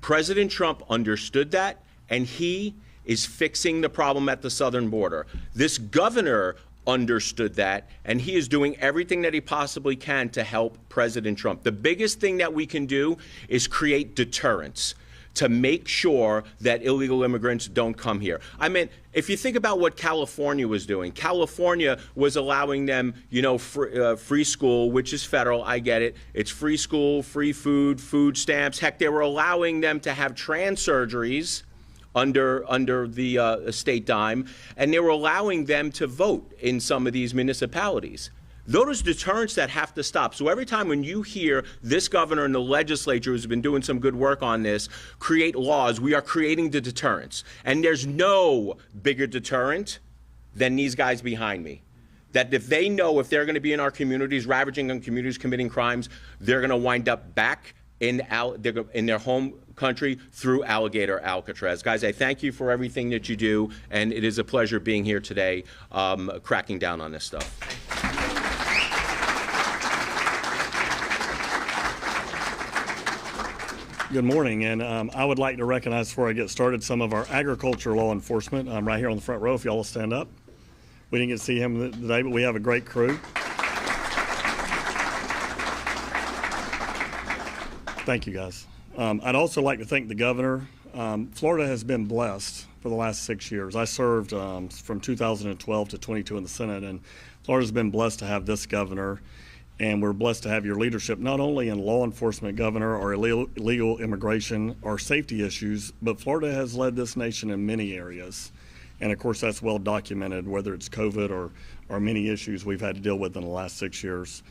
President Trump understood that, and he is fixing the problem at the southern border. This governor understood that, and he is doing everything that he possibly can to help President Trump. The biggest thing that we can do is create deterrence to make sure that illegal immigrants don't come here. I mean, if you think about what California was doing, California was allowing them, free school, which is federal, I get it. It's free school, free food, food stamps. Heck, they were allowing them to have trans surgeries under the state dime, and they were allowing them to vote in some of these municipalities. Those deterrents that have to stop. So every time when you hear this governor and the legislature who's been doing some good work on this create laws, we are creating the deterrents. And there's no bigger deterrent than these guys behind me. That if they know if they're going to be in our communities, ravaging on communities, committing crimes, they're going to wind up back in their home country through Alligator Alcatraz. Guys, I thank you for everything that you do, and it is a pleasure being here today cracking down on this stuff. Good morning, and I would like to recognize before I get started some of our agriculture law enforcement. I'm right here on the front row, if y'all will stand up. We didn't get to see him today, but we have a great crew. Thank you, guys. I'd also like to thank the governor. Florida has been blessed for the last 6 years. I served from 2012 to 22 in the Senate, and Florida's been blessed to have this governor. And we're blessed to have your leadership, not only in law enforcement, governor, or illegal immigration or safety issues, but Florida has led this nation in many areas. And of course, that's well documented, whether it's COVID or many issues we've had to deal with in the last 6 years.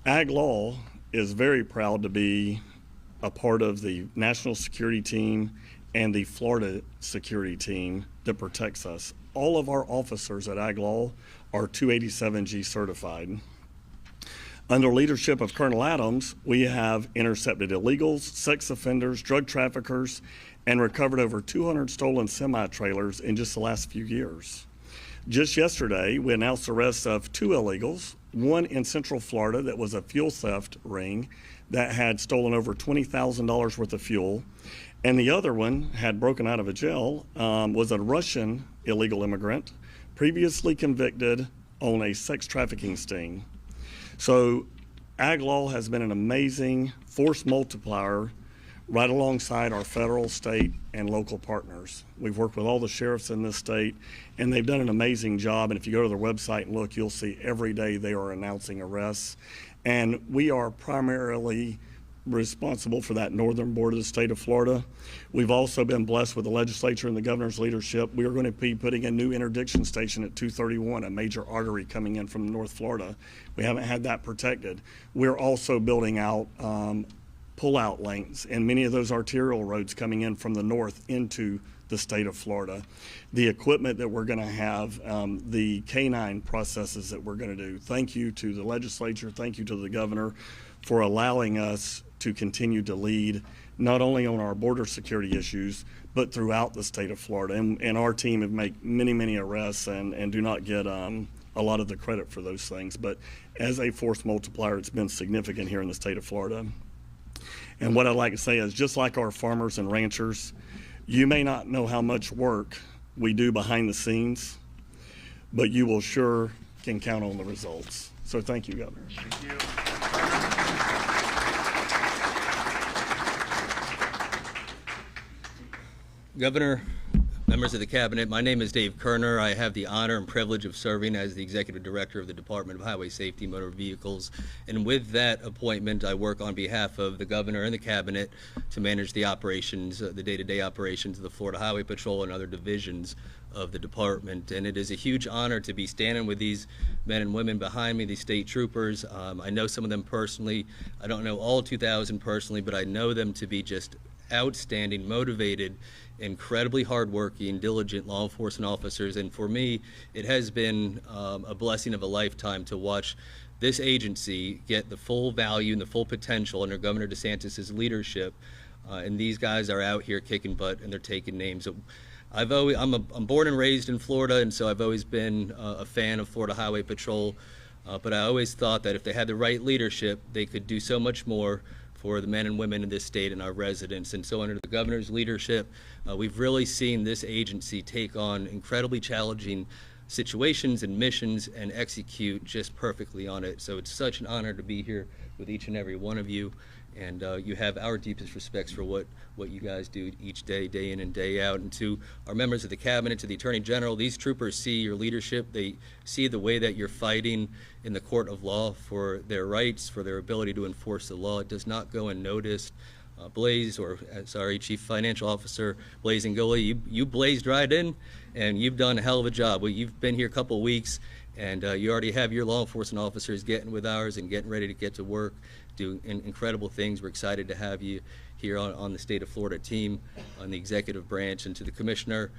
Ag Law is very proud to be a part of the national security team and the Florida security team that protects us. All of our officers at Ag Law are 287G certified. Under leadership of Colonel Adams, we have intercepted illegals, sex offenders, drug traffickers, and recovered over 200 stolen semi-trailers in just the last few years. Just yesterday, we announced the arrest of 2 illegals, one in Central Florida that was a fuel theft ring that had stolen over $20,000 worth of fuel, and the other one had broken out of a jail, was a Russian illegal immigrant, previously convicted on a sex trafficking sting. So Ag Law has been an amazing force multiplier right alongside our federal, state, and local partners. We've worked with all the sheriffs in this state, and they've done an amazing job. And if you go to their website and look, you'll see every day they are announcing arrests. And we are primarily responsible for that northern border of the state of Florida. We've also been blessed with the legislature and the governor's leadership. We are going to be putting a new interdiction station at 231, a major artery coming in from North Florida. We haven't had that protected. We're also building out pull-out lanes and many of those arterial roads coming in from the north into the state of Florida. The equipment that we're going to have, the canine processes that we're going to do. Thank you to the legislature, thank you to the governor for allowing us to continue to lead not only on our border security issues, but throughout the state of Florida. And our team have made many, many arrests and do not get a lot of the credit for those things. But as a force multiplier, it's been significant here in the state of Florida. And what I'd like to say is, just like our farmers and ranchers, you may not know how much work we do behind the scenes, but you will sure can count on the results. So thank you, Governor. Thank you. Governor, members of the Cabinet, my name is Dave Kerner. I have the honor and privilege of serving as the Executive Director of the Department of Highway Safety and Motor Vehicles. And with that appointment, I work on behalf of the Governor and the Cabinet to manage the operations, the day-to-day operations of the Florida Highway Patrol and other divisions of the department. And it is a huge honor to be standing with these men and women behind me, these state troopers. I know some of them personally. I don't know all 2,000 personally, but I know them to be just outstanding, motivated, incredibly hardworking, diligent law enforcement officers. And for me, it has been a blessing of a lifetime to watch this agency get the full value and the full potential under Governor DeSantis' leadership. And these guys are out here kicking butt and they're taking names. I'm born and raised in Florida, and so I've always been a fan of Florida Highway Patrol. But I always thought that if they had the right leadership, they could do so much more for the men and women in this state and our residents. And so under the governor's leadership, we've really seen this agency take on incredibly challenging situations and missions and execute just perfectly on it. So it's such an honor to be here with each and every one of you. And you have our deepest respects for what you guys do each day, day in and day out. And to our members of the Cabinet, to the Attorney General, these troopers see your leadership. They see the way that you're fighting in the court of law for their rights, for their ability to enforce the law. It does not go unnoticed. Blaise, Chief Financial Officer Blaise Ingoglia, you blazed right in, and you've done a hell of a job. Well, you've been here a couple of weeks, and you already have your law enforcement officers getting with ours and getting ready to get to work, do incredible things. We're excited to have you here on the state of Florida team, on the executive branch. And to the Commissioner,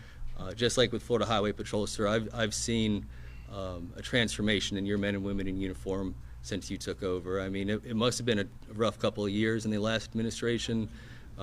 just like with Florida Highway Patrol, sir, I've seen a transformation in your men and women in uniform since you took over. I mean, it must have been a rough couple of years in the last administration,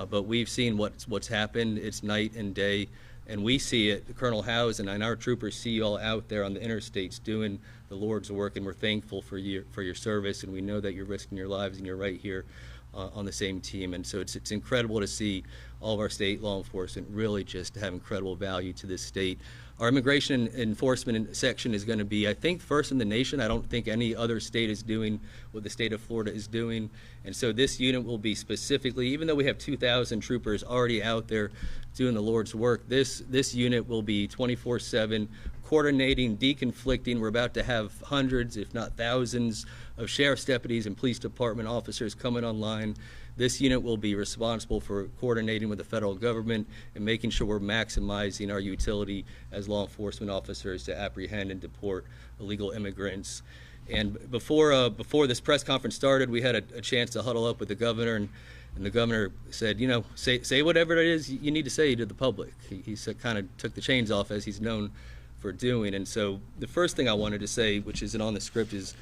but we've seen what's happened. It's night and day, and we see it. Colonel Howze and our troopers see you all out there on the interstates doing the Lord's work, and we're thankful for your service, and we know that you're risking your lives, and you're right here on the same team. And so it's incredible to see all of our state law enforcement really just have incredible value to this state. Our immigration enforcement section is going to be, I think, first in the nation. I don't think any other state is doing what the state of Florida is doing. And so this unit will be specifically, even though we have 2,000 troopers already out there doing the Lord's work, this unit will be 24/7 coordinating, deconflicting. We're about to have hundreds, if not thousands, of sheriff's deputies and police department officers coming online. This unit will be responsible for coordinating with the federal government and making sure we're maximizing our utility as law enforcement officers to apprehend and deport illegal immigrants. And before this press conference started, we had a chance to huddle up with the governor, and the governor said, you know, say whatever it is you need to say to the public. He kind of took the chains off, as he's known for doing. And so the first thing I wanted to say, which isn't on the script, is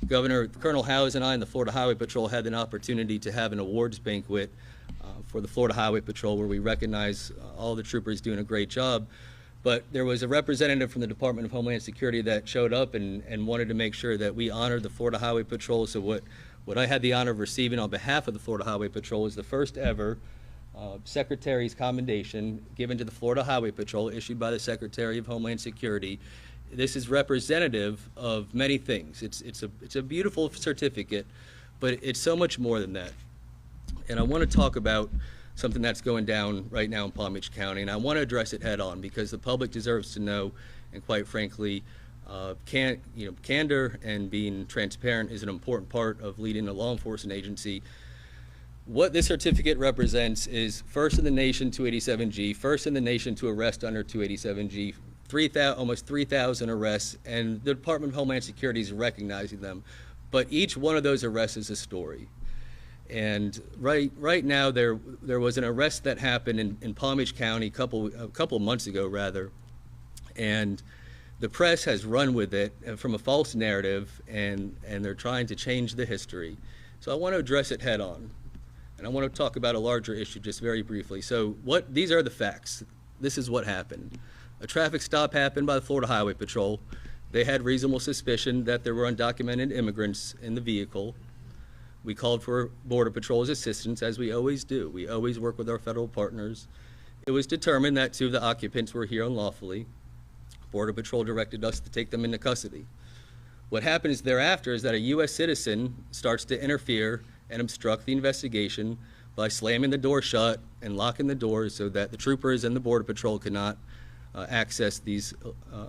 Governor Colonel Howze and I and the Florida Highway Patrol had an opportunity to have an awards banquet for the Florida Highway Patrol, where we recognize all the troopers doing a great job. But there was a representative from the Department of Homeland Security that showed up and wanted to make sure that we honored the Florida Highway Patrol. So what I had the honor of receiving on behalf of the Florida Highway Patrol is the first ever Secretary's Commendation given to the Florida Highway Patrol, issued by the Secretary of Homeland Security. This is representative of many things. It's a beautiful certificate, but it's so much more than that. And I want to talk about something that's going down right now in Palm Beach County, and I want to address it head on because the public deserves to know, and quite frankly, candor and being transparent is an important part of leading a law enforcement agency. What this certificate represents is first in the nation 287G, first in the nation to arrest under 287G, almost 3,000 arrests, and the Department of Homeland Security is recognizing them. But each one of those arrests is a story. And right now there was an arrest that happened in Palm Beach County a couple of months ago, rather, and the press has run with it from a false narrative, and they're trying to change the history. So I want to address it head on, and I want to talk about a larger issue just very briefly. So these are the facts. This is what happened. A traffic stop happened by the Florida Highway Patrol. They had reasonable suspicion that there were undocumented immigrants in the vehicle. We called for Border Patrol's assistance, as we always do. We always work with our federal partners. It was determined that 2 of the occupants were here unlawfully. Border Patrol directed us to take them into custody. What happens thereafter is that a U.S. citizen starts to interfere and obstruct the investigation by slamming the door shut and locking the doors so that the troopers and the Border Patrol cannot access these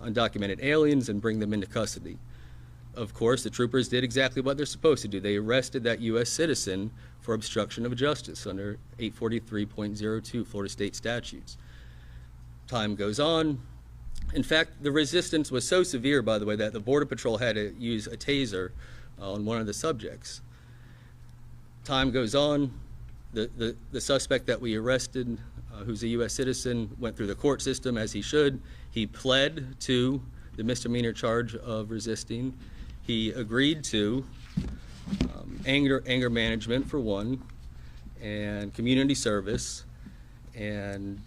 undocumented aliens and bring them into custody. Of course, the troopers did exactly what they're supposed to do. They arrested that U.S. citizen for obstruction of justice under 843.02 Florida state statutes. Time goes on. In fact, the resistance was so severe, by the way, that the Border Patrol had to use a taser on one of the subjects. Time goes on. The suspect that we arrested, who's a U.S. citizen, went through the court system as he should. He pled to the misdemeanor charge of resisting. He agreed to anger management, for one, and community service, and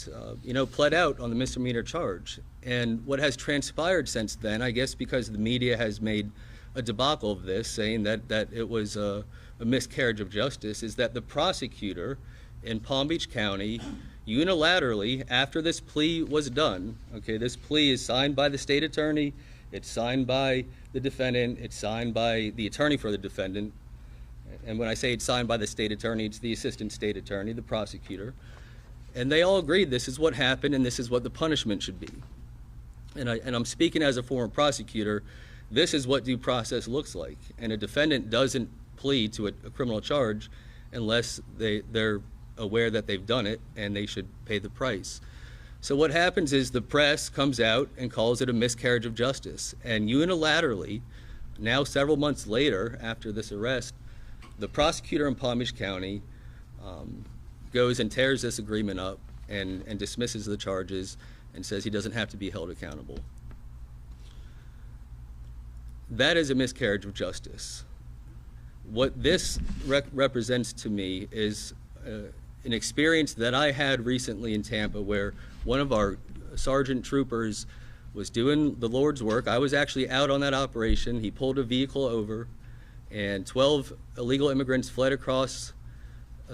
pled out on the misdemeanor charge. And what has transpired since then, I guess because the media has made a debacle of this, saying that it was a miscarriage of justice, is that the prosecutor in Palm Beach County unilaterally, after this plea was done, okay, this plea is signed by the state attorney, it's signed by the defendant, it's signed by the attorney for the defendant, and when I say it's signed by the state attorney, it's the assistant state attorney, the prosecutor, and they all agreed this is what happened and this is what the punishment should be. And I'm speaking as a former prosecutor. This is what due process looks like, and a defendant doesn't plead to a criminal charge unless they're aware that they've done it and they should pay the price. So what happens is the press comes out and calls it a miscarriage of justice, and unilaterally, now several months later after this arrest, the prosecutor in Palm Beach County goes and tears this agreement up and dismisses the charges and says he doesn't have to be held accountable. That is a miscarriage of justice. What this represents to me is an experience that I had recently in Tampa, where one of our sergeant troopers was doing the Lord's work. I was actually out on that operation. He pulled a vehicle over, and 12 illegal immigrants fled across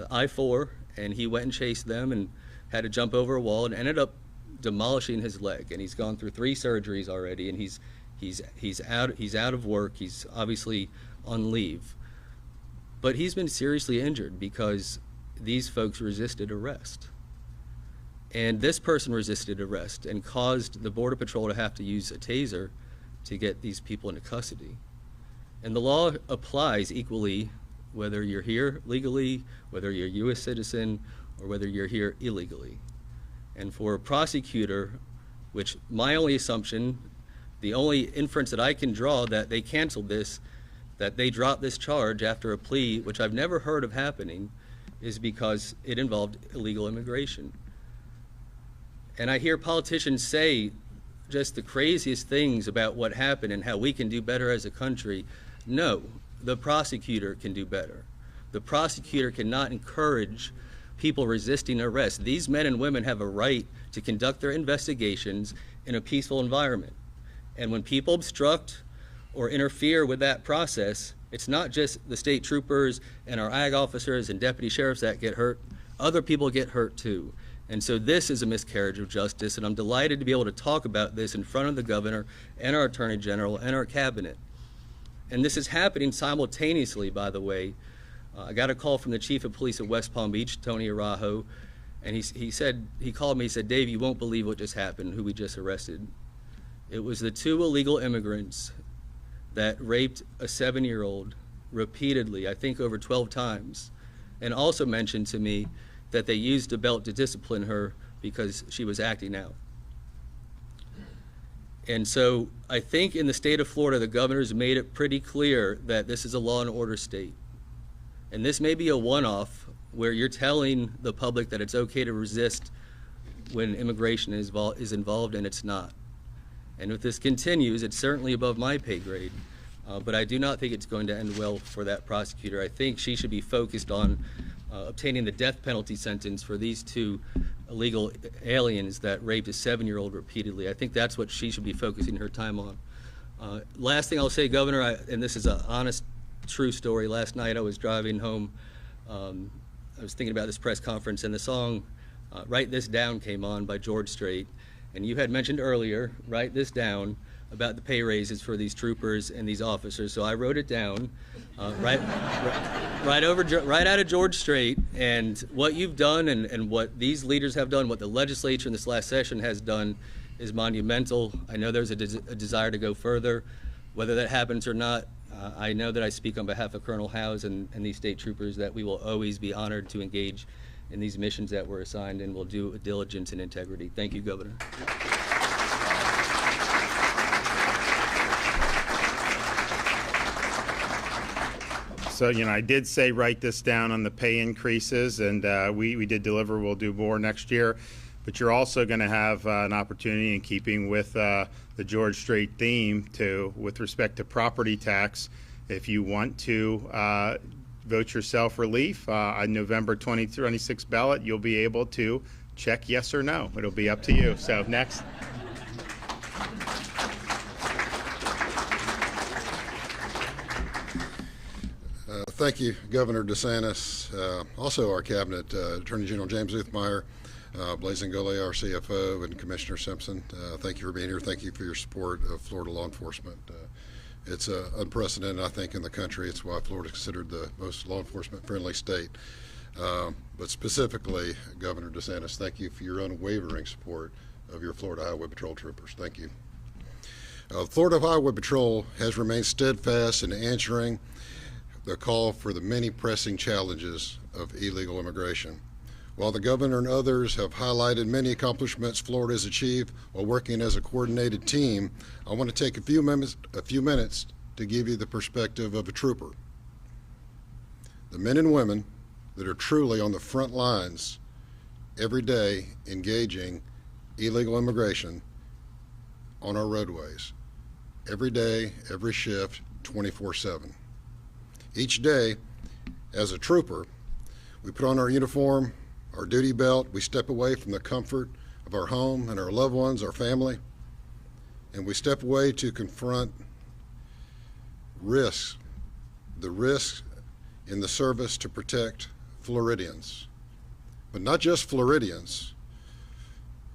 I-4, and he went and chased them and had to jump over a wall and ended up demolishing his leg. And he's gone through 3 surgeries already, and he's out of work. He's obviously on leave. But he's been seriously injured because these folks resisted arrest. And this person resisted arrest and caused the Border Patrol to have to use a taser to get these people into custody. And the law applies equally whether you're here legally, whether you're a U.S. citizen, or whether you're here illegally. And for a prosecutor, which my only assumption, the only inference that I can draw that they canceled this, that they dropped this charge after a plea, which I've never heard of happening, is because it involved illegal immigration. And I hear politicians say just the craziest things about what happened and how we can do better as a country. No, the prosecutor can do better. The prosecutor cannot encourage people resisting arrest. These men and women have a right to conduct their investigations in a peaceful environment. And when people obstruct or interfere with that process, it's not just the state troopers and our ag officers and deputy sheriffs that get hurt. Other people get hurt too. And so this is a miscarriage of justice, and I'm delighted to be able to talk about this in front of the governor and our attorney general and our cabinet. And this is happening simultaneously, by the way. I got a call from the chief of police of West Palm Beach, Tony Araujo, And he called me, he said, "Dave, you won't believe what just happened, who we just arrested." It was the 2 illegal immigrants that raped a 7-year-old repeatedly, I think over 12 times, and also mentioned to me that they used a belt to discipline her because she was acting out. And so I think in the state of Florida, the governor's made it pretty clear that this is a law and order state. And this may be a one-off where you're telling the public that it's okay to resist when immigration is involved, and it's not. And if this continues, it's certainly above my pay grade, but I do not think it's going to end well for that prosecutor. I think she should be focused on obtaining the death penalty sentence for these 2 illegal aliens that raped a 7-year-old repeatedly. I think that's what she should be focusing her time on. Last thing I'll say, Governor, and this is an honest, true story. Last night I was driving home. I was thinking about this press conference, and the song "Write This Down" came on by George Strait. And you had mentioned earlier, write this down, about the pay raises for these troopers and these officers. So I wrote it down, right out of George Strait. And what you've done and what these leaders have done, what the legislature in this last session has done, is monumental. I know there's a desire to go further. Whether that happens or not, I know that I speak on behalf of Colonel Howze and these state troopers that we will always be honored to engage in these missions that we're assigned, and will do with diligence and integrity. Thank you, Governor. So, I did say write this down on the pay increases, and we did deliver. We'll do more next year. But you're also going to have an opportunity, in keeping with the George Strait theme, with respect to property tax, if you want to vote yourself relief on November 2026 ballot, you'll be able to check yes or no. It'll be up to you. So next. Thank you, Governor DeSantis. Also our cabinet, Attorney General James Uthmeier, Blaise, Ingoglia, our CFO, and Commissioner Simpson. Thank you for being here. Thank you for your support of Florida law enforcement. It's unprecedented, I think, in the country. It's why Florida is considered the most law enforcement friendly state. But specifically, Governor DeSantis, thank you for your unwavering support of your Florida Highway Patrol troopers. Thank you. Florida Highway Patrol has remained steadfast in answering the call for the many pressing challenges of illegal immigration. While the governor and others have highlighted many accomplishments Florida has achieved while working as a coordinated team, I want to take a few minutes to give you the perspective of a trooper. The men and women that are truly on the front lines every day engaging illegal immigration on our roadways. Every day, every shift, 24/7. Each day, as a trooper, we put on our uniform, our duty belt, we step away from the comfort of our home and our loved ones, our family, and we step away to confront risks, the risks in the service to protect Floridians. But not just Floridians.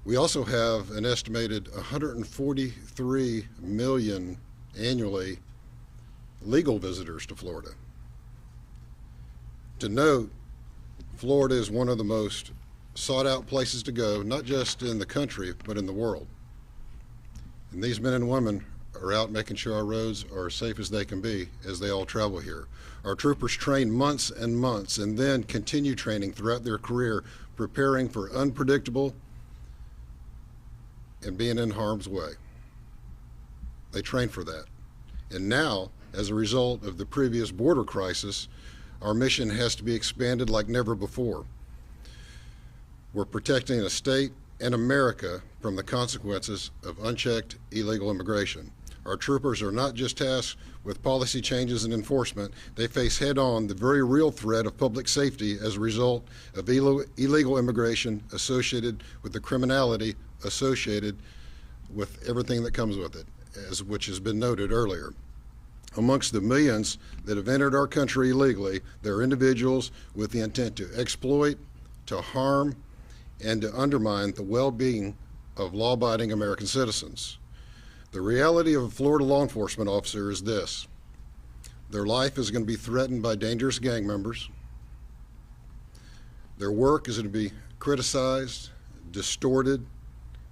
We also have an estimated 143 million annually legal visitors to Florida. To note, Florida is one of the most sought out places to go, not just in the country, but in the world. And these men and women are out making sure our roads are as safe as they can be as they all travel here. Our troopers train months and months and then continue training throughout their career, preparing for unpredictable and being in harm's way. They train for that. And now, as a result of the previous border crisis, our mission has to be expanded like never before. We're protecting a state and America from the consequences of unchecked illegal immigration. Our troopers are not just tasked with policy changes and enforcement, they face head-on the very real threat of public safety as a result of illegal immigration associated with the criminality associated with everything that comes with it, which has been noted earlier. Amongst the millions that have entered our country illegally, there are individuals with the intent to exploit, to harm, and to undermine the well-being of law-abiding American citizens. The reality of a Florida law enforcement officer is this: their life is going to be threatened by dangerous gang members. Their work is going to be criticized, distorted,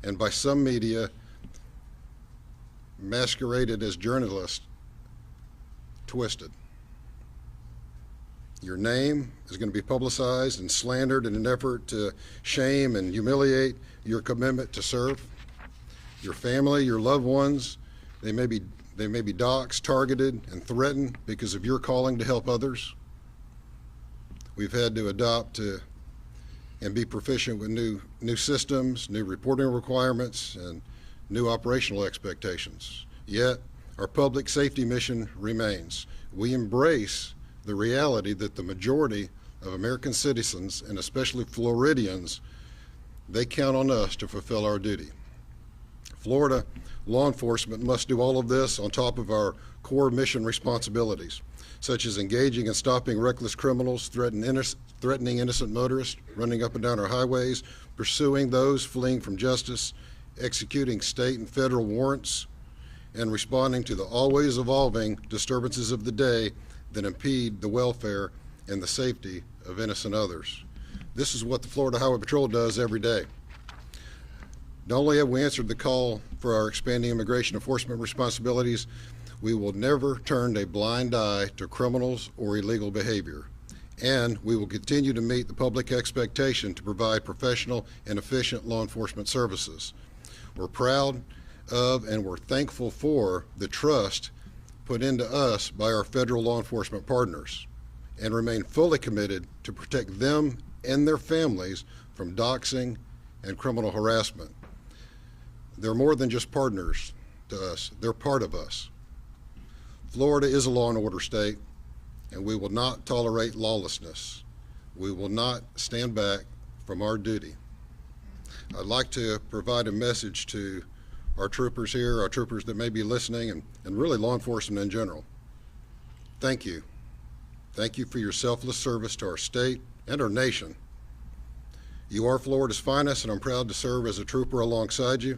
and by some media masqueraded as journalists, twisted. Your name is going to be publicized and slandered in an effort to shame and humiliate your commitment to serve. Your family, your loved ones, they may be doxxed, targeted, and threatened because of your calling to help others. We've had to adopt and be proficient with new systems, new reporting requirements, and new operational expectations. Yet, our public safety mission remains. We embrace the reality that the majority of American citizens, and especially Floridians, they count on us to fulfill our duty. Florida law enforcement must do all of this on top of our core mission responsibilities, such as engaging and stopping reckless criminals, threatening innocent motorists, running up and down our highways, pursuing those fleeing from justice, executing state and federal warrants, and responding to the always evolving disturbances of the day that impede the welfare and the safety of innocent others. This is what the Florida Highway Patrol does every day. Not only have we answered the call for our expanding immigration enforcement responsibilities, we will never turn a blind eye to criminals or illegal behavior. And we will continue to meet the public expectation to provide professional and efficient law enforcement services. We're proud of and we're thankful for the trust put into us by our federal law enforcement partners, and remain fully committed to protect them and their families from doxing and criminal harassment. They're more than just partners to us, they're part of us. Florida is a law and order state, and we will not tolerate lawlessness. We will not stand back from our duty. I'd like to provide a message to our troopers here, our troopers that may be listening, and really law enforcement in general. Thank you. Thank you for your selfless service to our state and our nation. You are Florida's finest, and I'm proud to serve as a trooper alongside you.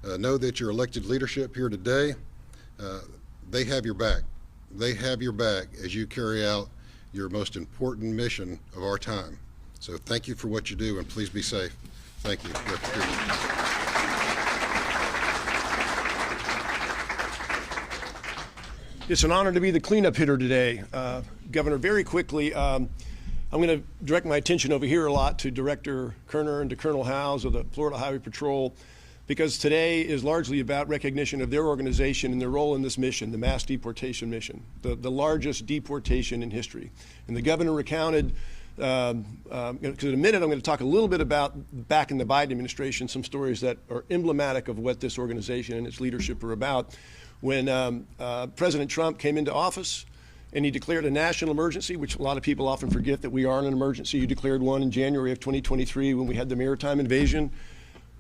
Know that your elected leadership here today, they have your back. They have your back as you carry out your most important mission of our time. So thank you for what you do, and please be safe. Thank you. It's an honor to be the cleanup hitter today. Governor, very quickly, I'm going to direct my attention over here a lot to Director Kerner and to Colonel Howze of the Florida Highway Patrol, because today is largely about recognition of their organization and their role in this mission, the mass deportation mission, the largest deportation in history. And the governor recounted, because in a minute I'm going to talk a little bit about back in the Biden administration, some stories that are emblematic of what this organization and its leadership are about. When President Trump came into office and he declared a national emergency, which a lot of people often forget that we are in an emergency. You declared one in January of 2023 when we had the maritime invasion.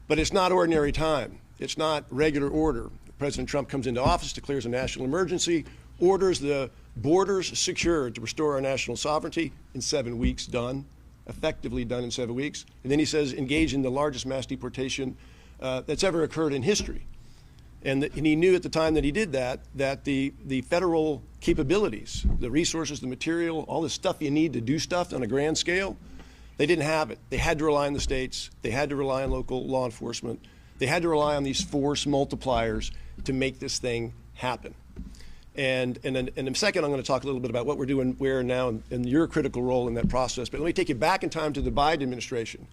But it's not ordinary time. It's not regular order. President Trump comes into office, declares a national emergency, orders the borders secured to restore our national sovereignty in 7 weeks, done, effectively done in 7 weeks. And then he says engage in the largest mass deportation that's ever occurred in history. And he knew at the time that he did that the federal capabilities, the resources, the material, all the stuff you need to do stuff on a grand scale, they didn't have it. They had to rely on the states. They had to rely on local law enforcement. They had to rely on these force multipliers to make this thing happen. And in a second, I'm going to talk a little bit about what we're doing where and now and your critical role in that process. But let me take you back in time to the Biden administration,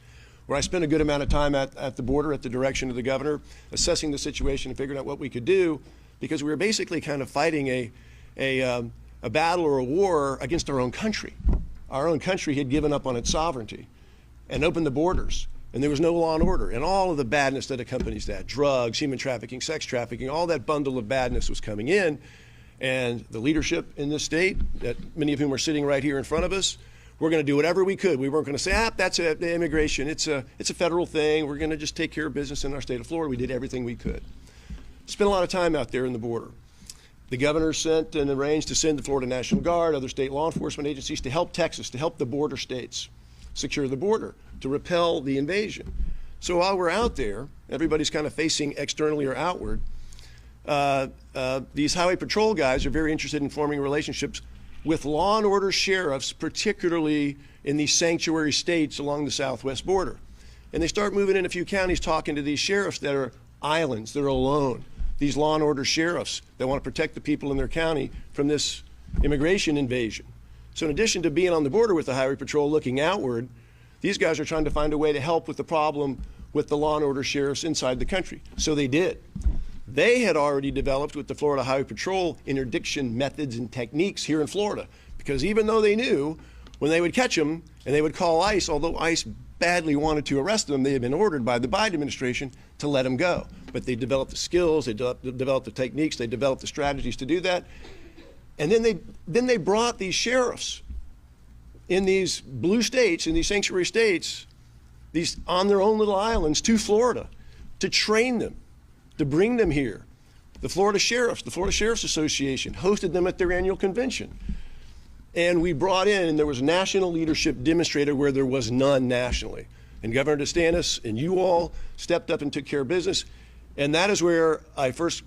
where I spent a good amount of time at the border at the direction of the governor, assessing the situation and figuring out what we could do, because we were basically kind of fighting a battle or a war against our own country. Our own country had given up on its sovereignty and opened the borders, and there was no law and order, and all of the badness that accompanies that, drugs, human trafficking, sex trafficking, all that bundle of badness was coming in, and the leadership in this state, that many of whom are sitting right here in front of us, we're going to do whatever we could. We weren't going to say, that's immigration. It's a federal thing. We're going to just take care of business in our state of Florida. We did everything we could. Spent a lot of time out there in the border. The governor sent and arranged to send the Florida National Guard, other state law enforcement agencies to help Texas, to help the border states secure the border, to repel the invasion. So while we're out there, everybody's kind of facing externally or outward. These highway patrol guys are very interested in forming relationships with law and order sheriffs, particularly in these sanctuary states along the southwest border. and they start moving in a few counties talking to these sheriffs that are islands, they're alone, these law and order sheriffs that want to protect the people in their county from this immigration invasion. So in addition to being on the border with the Highway Patrol looking outward, these guys are trying to find a way to help with the problem with the law and order sheriffs inside the country. So they did. They had already developed with the Florida Highway Patrol interdiction methods and techniques here in Florida, because even though they knew when they would catch them and they would call ICE, although ICE badly wanted to arrest them, they had been ordered by the Biden administration to let them go. But they developed the skills, they developed the techniques, they developed the strategies to do that. And then they brought these sheriffs in these blue states, in these sanctuary states, these on their own little islands to Florida to train them, to bring them here. The Florida Sheriffs Association hosted them at their annual convention. And we brought in, and there was national leadership demonstrated where there was none nationally. And Governor DeSantis and you all stepped up and took care of business. And that is where I first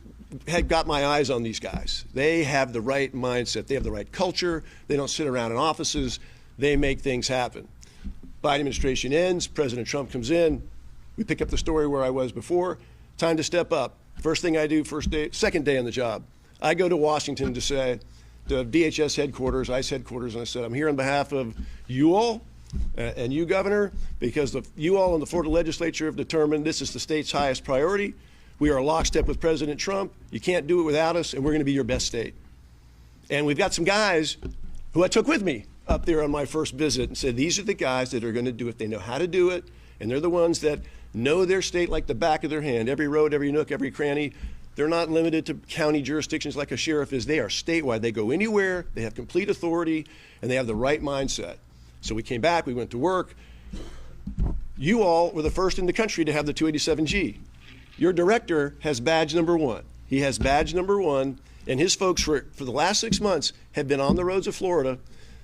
had got my eyes on these guys. They have the right mindset. They have the right culture. They don't sit around in offices. They make things happen. Biden administration ends. President Trump comes in. We pick up the story where I was before. Time to step up. First thing I do, second day on the job, I go to Washington to say, the DHS headquarters, ICE headquarters, and I said, I'm here on behalf of you all and you, Governor, because you all in the Florida legislature have determined this is the state's highest priority. We are lockstep with President Trump. You can't do it without us, and we're going to be your best state. And we've got some guys who I took with me up there on my first visit and said, these are the guys that are going to do it. They know how to do it, and they're the ones that know their state like the back of their hand, every road, every nook, every cranny. They're not limited to county jurisdictions like a sheriff is. They are statewide. They go anywhere. They have complete authority, and they have the right mindset. So we came back. We went to work. You all were the first in the country to have the 287G. Your director has badge number 1. He has badge number 1, and his folks for the last 6 months have been on the roads of Florida.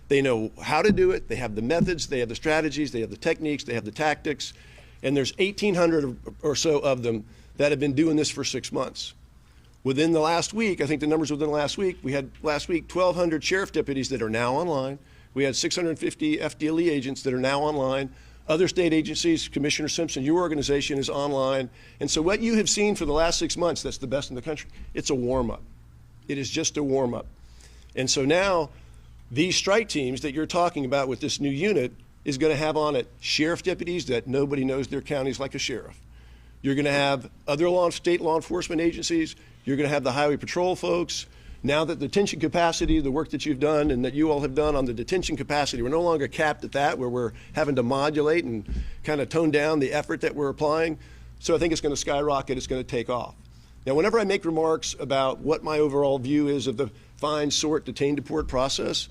They know how to do it. They have the methods. They have the strategies. They have the techniques. They have the tactics. And there's 1,800 or so of them that have been doing this for 6 months. Within the last week, I think the numbers within the last week, we had last week 1,200 sheriff deputies that are now online. We had 650 FDLE agents that are now online. Other state agencies, Commissioner Simpson, your organization is online. And so what you have seen for the last 6 months, that's the best in the country, it's a warm-up. It is just a warm-up. And so now these strike teams that you're talking about with this new unit is going to have on it sheriff deputies that nobody knows their counties like a sheriff. You're going to have other state law enforcement agencies. You're going to have the Highway Patrol folks. Now that the detention capacity, the work that you've done and that you all have done on the detention capacity, we're no longer capped at that, where we're having to modulate and kind of tone down the effort that we're applying. So I think it's going to skyrocket. It's going to take off. Now, whenever I make remarks about what my overall view is of the find, sort, detain, deport process,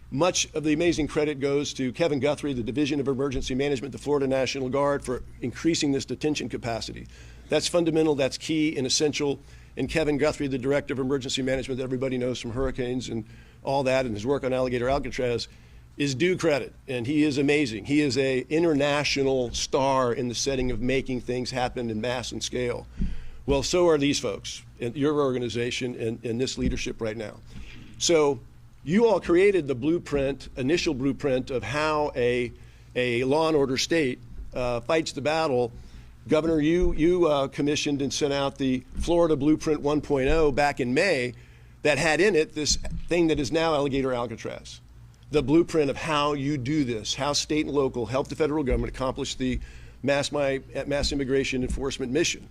much of the amazing credit goes to Kevin Guthrie, the Division of Emergency Management, the Florida National Guard, for increasing this detention capacity. That's fundamental, that's key and essential. And Kevin Guthrie, the Director of Emergency Management that everybody knows from hurricanes and all that, and his work on Alligator Alcatraz, is due credit. And he is amazing. He is an international star in the setting of making things happen in mass and scale. Well, so are these folks, and your organization and this leadership right now. So you all created the blueprint, initial blueprint of how a law and order state fights the battle. Governor, you commissioned and sent out the Florida Blueprint 1.0 back in May that had in it this thing that is now Alligator Alcatraz, the blueprint of how you do this, how state and local help the federal government accomplish the mass immigration enforcement mission.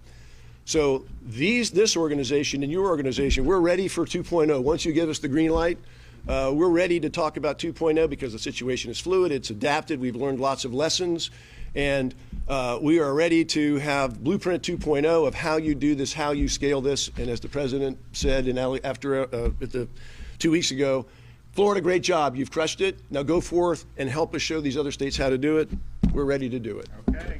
So this organization and your organization, we're ready for 2.0. Once you give us the green light, we're ready to talk about 2.0 because the situation is fluid, it's adapted, we've learned lots of lessons, and we are ready to have Blueprint 2.0 of how you do this, how you scale this. And as the president said after 2 weeks ago, Florida, great job, you've crushed it. Now go forth and help us show these other states how to do it. We're ready to do it. Okay.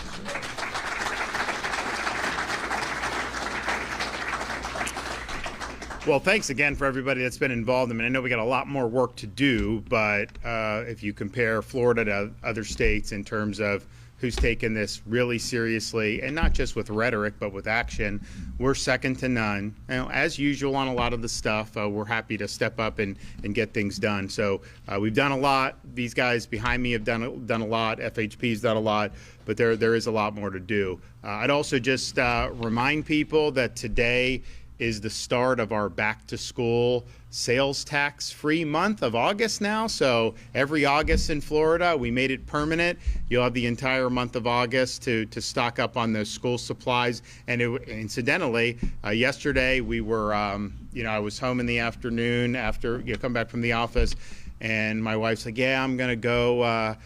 Well, thanks again for everybody that's been involved. I mean, I know we got a lot more work to do, but if you compare Florida to other states in terms of who's taken this really seriously, and not just with rhetoric, but with action. We're second to none. As usual on a lot of the stuff, we're happy to step up and get things done. So we've done a lot. These guys behind me have done a lot. FHP's done a lot, but there is a lot more to do. I'd also just remind people that today is the start of our back-to-school sales tax-free month of August now. So every August in Florida, we made it permanent. You'll have the entire month of August to stock up on those school supplies. And incidentally, yesterday we were, I was home in the afternoon after come back from the office. And my wife's like, yeah, I'm gonna go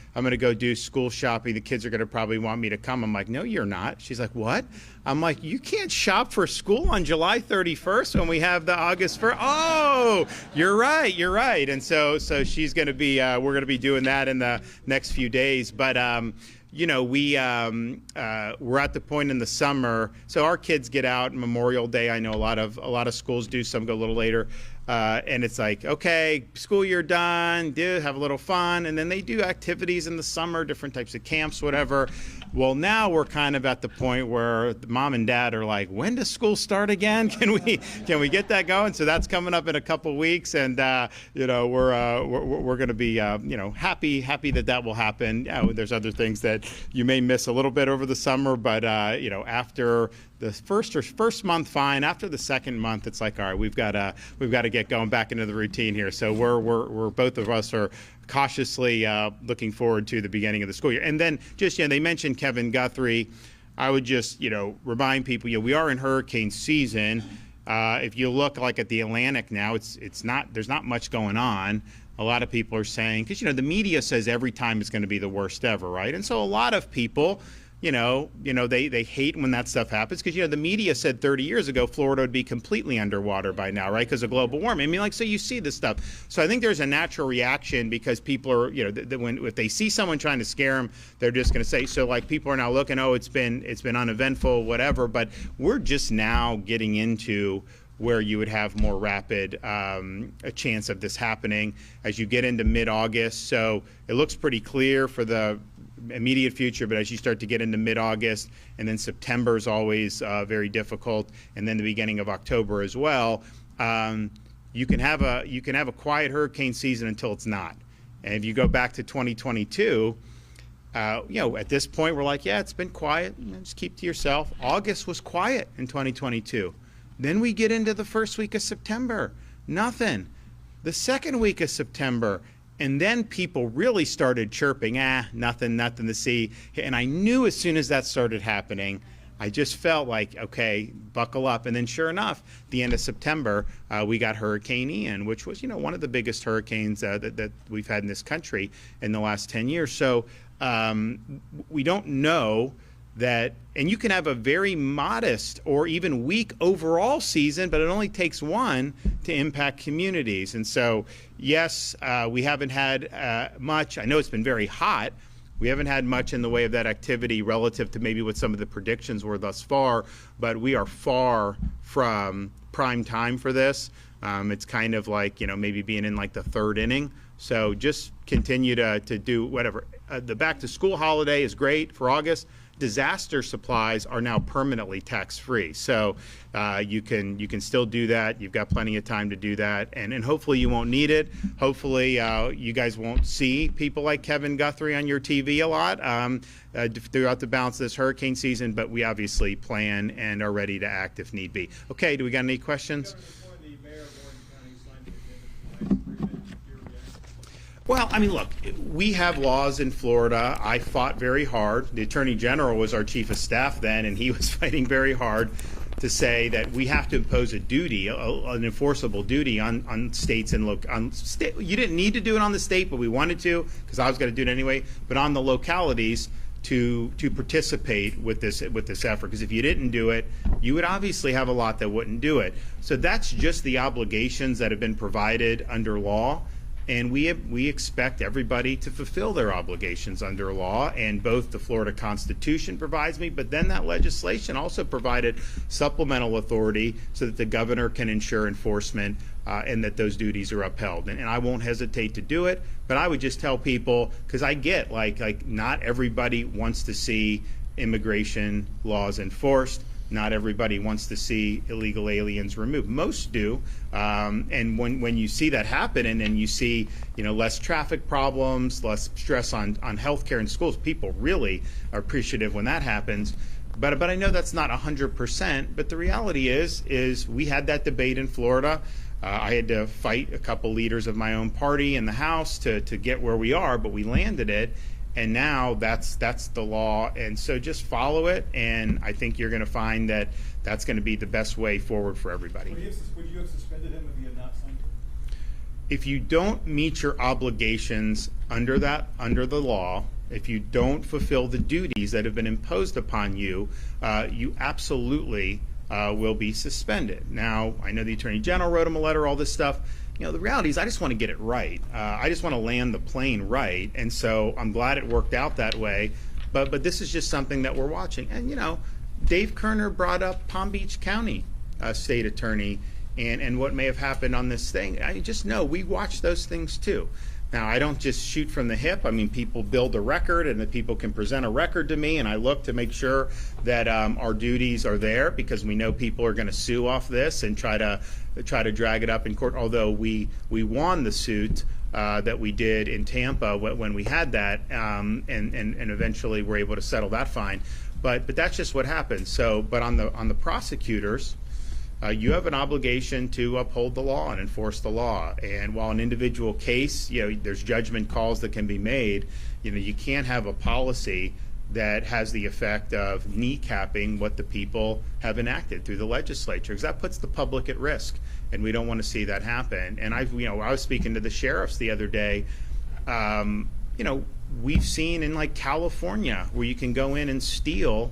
do school shopping. The kids are gonna probably want me to come. I'm like, no, you're not. She's like, what? I'm like, you can't shop for school on July 31st when we have the August 1st. Oh, you're right. And so she's gonna be, we're gonna be doing that in the next few days. But we're at the point in the summer. So our kids get out Memorial Day. I know a lot of schools do. Some go a little later. And it's like, okay, school year done, have a little fun, and then they do activities in the summer, different types of camps, whatever. Well, now we're kind of at the point where mom and dad are like, when does school start again? Can we get that going? So that's coming up in a couple weeks, and we're going to be happy that will happen. There's other things that you may miss a little bit over the summer, but after the first month, fine. After the second month, it's like, all right, we've got to get going back into the routine here. So we're both of us are cautiously looking forward to the beginning of the school year. And then just they mentioned Kevin Guthrie. I would just remind people, we are in hurricane season. If you look like at the Atlantic now, there's not much going on. A lot of people are saying, because the media says every time it's going to be the worst ever, right? And so a lot of people, they hate when that stuff happens because, the media said 30 years ago Florida would be completely underwater by now, right, because of global warming. So you see this stuff. So I think there's a natural reaction because people are, if they see someone trying to scare them, they're just going to say, so like people are now looking, it's been uneventful, whatever, but we're just now getting into where you would have more rapid a chance of this happening as you get into mid-August. So it looks pretty clear for the immediate future, but as you start to get into mid-August, and then September is always very difficult, and then the beginning of October as well, you can have a quiet hurricane season until it's not. And if you go back to 2022, at this point we're like, yeah, it's been quiet. Just keep to yourself. August was quiet in 2022. Then we get into the first week of September, nothing. The second week of September. And then people really started chirping, nothing to see. And I knew as soon as that started happening, I just felt like, okay, buckle up. And then sure enough, the end of September, we got Hurricane Ian, which was, one of the biggest hurricanes that we've had in this country in the last 10 years. So we don't know that, and you can have a very modest or even weak overall season, but it only takes one to impact communities. And so, yes, we haven't had much. I know it's been very hot. We haven't had much in the way of that activity relative to maybe what some of the predictions were thus far, but we are far from prime time for this. It's kind of like, maybe being in like the third inning. So just continue to do whatever. The back to school holiday is great for August. Disaster supplies are now permanently tax-free. So you can still do that. You've got plenty of time to do that. And hopefully you won't need it. Hopefully you guys won't see people like Kevin Guthrie on your TV a lot throughout the balance of this hurricane season. But we obviously plan and are ready to act if need be. Okay, do we got any questions? Well, look, we have laws in Florida. I fought very hard. The Attorney General was our chief of staff then, and he was fighting very hard to say that we have to impose a duty, an enforceable duty on states and you didn't need to do it on the state, but we wanted to because I was going to do it anyway. But on the localities to participate with this effort, because if you didn't do it, you would obviously have a lot that wouldn't do it. So that's just the obligations that have been provided under law. And we expect everybody to fulfill their obligations under law, and both the Florida Constitution provides me, but then that legislation also provided supplemental authority so that the governor can ensure enforcement and that those duties are upheld. And I won't hesitate to do it, but I would just tell people, because I get like not everybody wants to see immigration laws enforced. Not everybody wants to see illegal aliens removed. Most do, and when you see that happen, and then you see less traffic problems, less stress on healthcare and schools, people really are appreciative when that happens. But I know that's not 100%. But the reality is we had that debate in Florida. I had to fight a couple leaders of my own party in the House to get where we are, but we landed it. And now that's the law, and so just follow it, and I think you're going to find that that's going to be the best way forward for everybody. Would you have suspended him if he had not signed it? If you don't meet your obligations under the law, if you don't fulfill the duties that have been imposed upon you, you absolutely will be suspended. Now, I know the Attorney General wrote him a letter, all this stuff. The reality is I just want to get it right. I just want to land the plane right, and so I'm glad it worked out that way. But this is just something that we're watching. And Dave Kerner brought up Palm Beach County state attorney and what may have happened on this thing. I just know we watch those things too. Now, I don't just shoot from the hip. I mean, people build a record, and the people can present a record to me, and I look to make sure that our duties are there, because we know people are going to sue off this and try to drag it up in court. Although we won the suit that we did in Tampa when we had that, and eventually were able to settle that fine. But that's just what happens. So, but on the prosecutors, you have an obligation to uphold the law and enforce the law. And while an individual case, there's judgment calls that can be made, you can't have a policy that has the effect of kneecapping what the people have enacted through the legislature, because that puts the public at risk, and we don't want to see that happen. And I was speaking to the sheriffs the other day. We've seen in like California where you can go in and steal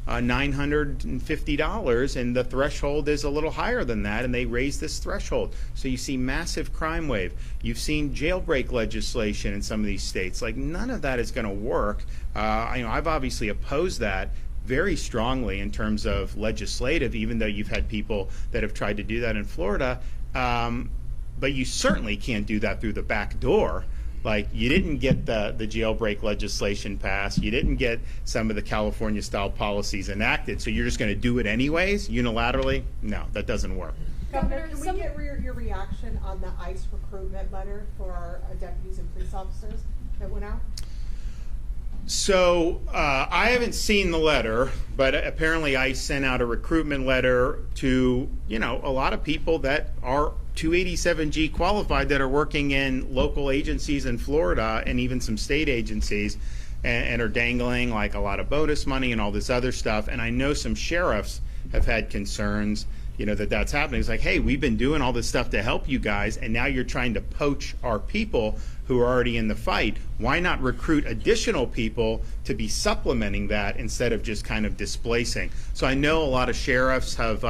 $950, and the threshold is a little higher than that, and they raise this threshold. So you see massive crime wave. You've seen jailbreak legislation in some of these states. Like, none of that is going to work. I've obviously opposed that very strongly in terms of legislative, even though you've had people that have tried to do that in Florida. But you certainly can't do that through the back door. Like, you didn't get the jailbreak legislation passed. You didn't get some of the California-style policies enacted. So you're just going to do it anyways, unilaterally? No, that doesn't work. Governor, can we get your reaction on the ICE recruitment letter for our deputies and police officers that went out? So I haven't seen the letter, but apparently ICE sent out a recruitment letter to, a lot of people that are 287G qualified that are working in local agencies in Florida and even some state agencies, and are dangling like a lot of bonus money and all this other stuff. And I know some sheriffs have had concerns, that's happening. It's like, hey, we've been doing all this stuff to help you guys, and now you're trying to poach our people who are already in the fight. Why not recruit additional people to be supplementing that instead of just kind of displacing? So I know a lot of sheriffs have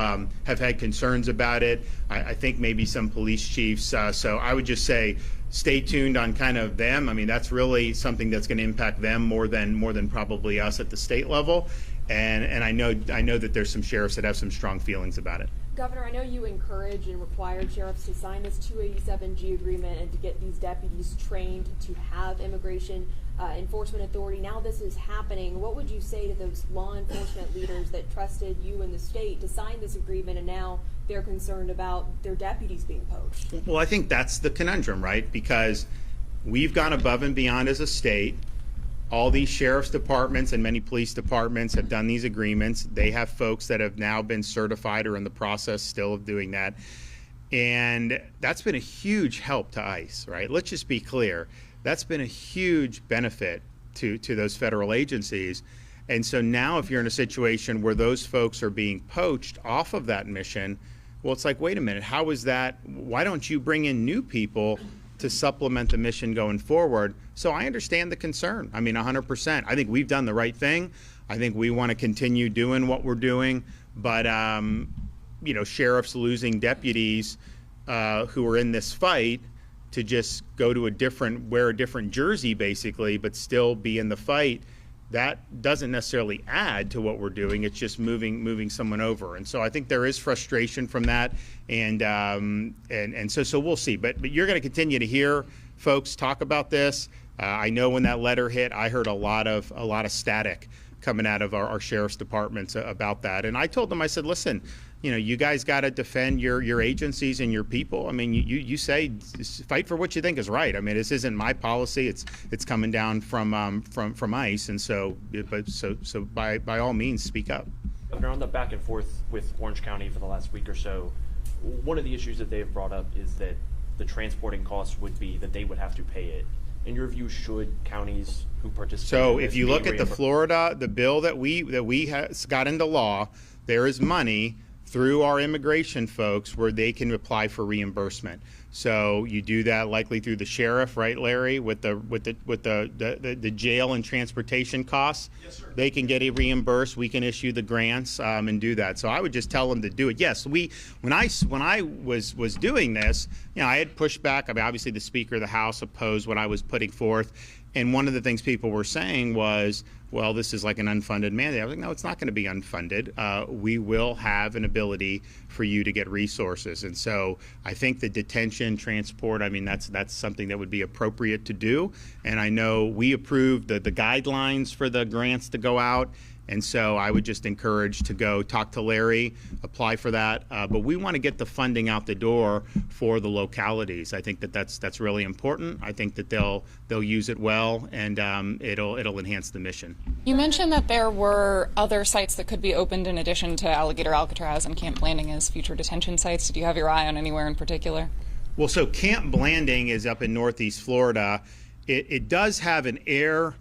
had concerns about it. I think maybe some police chiefs. So I would just say, stay tuned on kind of them. I mean, that's really something that's going to impact them more than probably us at the state level. And I know that there's some sheriffs that have some strong feelings about it. Governor, I know you encourage and required sheriffs to sign this 287G agreement and to get these deputies trained to have immigration enforcement authority. Now this is happening. What would you say to those law enforcement leaders that trusted you and the state to sign this agreement, and now they're concerned about their deputies being poached? Well, I think that's the conundrum, right? Because we've gone above and beyond as a state. All these sheriff's departments and many police departments have done these agreements. They have folks that have now been certified or in the process still of doing that. And that's been a huge help to ICE, right? Let's just be clear. That's been a huge benefit to those federal agencies. And so now if you're in a situation where those folks are being poached off of that mission, well, it's like, wait a minute, how is that? Why don't you bring in new people to supplement the mission going forward? So I understand the concern. I mean, 100%. I think we've done the right thing. I think we want to continue doing what we're doing. But, sheriffs losing deputies who are in this fight to just go to wear a different jersey, basically, but still be in the fight, that doesn't necessarily add to what we're doing. It's just moving someone over. And so I think there is frustration from that, and so we'll see. But you're going to continue to hear folks talk about this. I know when that letter hit, I heard a lot of static coming out of our sheriff's departments about that. And I told them, I said, listen, you guys got to defend your agencies and your people. I mean, you say fight for what you think is right. I mean, this isn't my policy. It's coming down from ICE, and so by all means, speak up. Governor, on the back and forth with Orange County for the last week or so, one of the issues that they've brought up is that the transporting costs would be that they would have to pay it. In your view, should counties who participate? So if you look at the Florida, the bill that we got into law, there is money through our immigration folks where they can apply for reimbursement. So you do that likely through the sheriff, right, Larry, with the jail and transportation costs. Yes, sir. They can get it reimbursed. We can issue the grants and do that. So I would just tell them to do it. Yes, when I was doing this, I had pushed back. I mean, obviously the Speaker of the House opposed what I was putting forth. And one of the things people were saying was, well, this is like an unfunded mandate. I was like, no, it's not going to be unfunded. We will have an ability for you to get resources. And so I think the detention, transport, I mean, that's something that would be appropriate to do. And I know we approved the guidelines for the grants to go out. And so I would just encourage to go talk to Larry, apply for that. But we want to get the funding out the door for the localities. I think that's really important. I think that they'll use it well, and it'll enhance the mission. You mentioned that there were other sites that could be opened in addition to Alligator Alcatraz and Camp Blanding as future detention sites. Did you have your ie on anywhere in particular? Well, so Camp Blanding is up in Northeast Florida. It does have an air.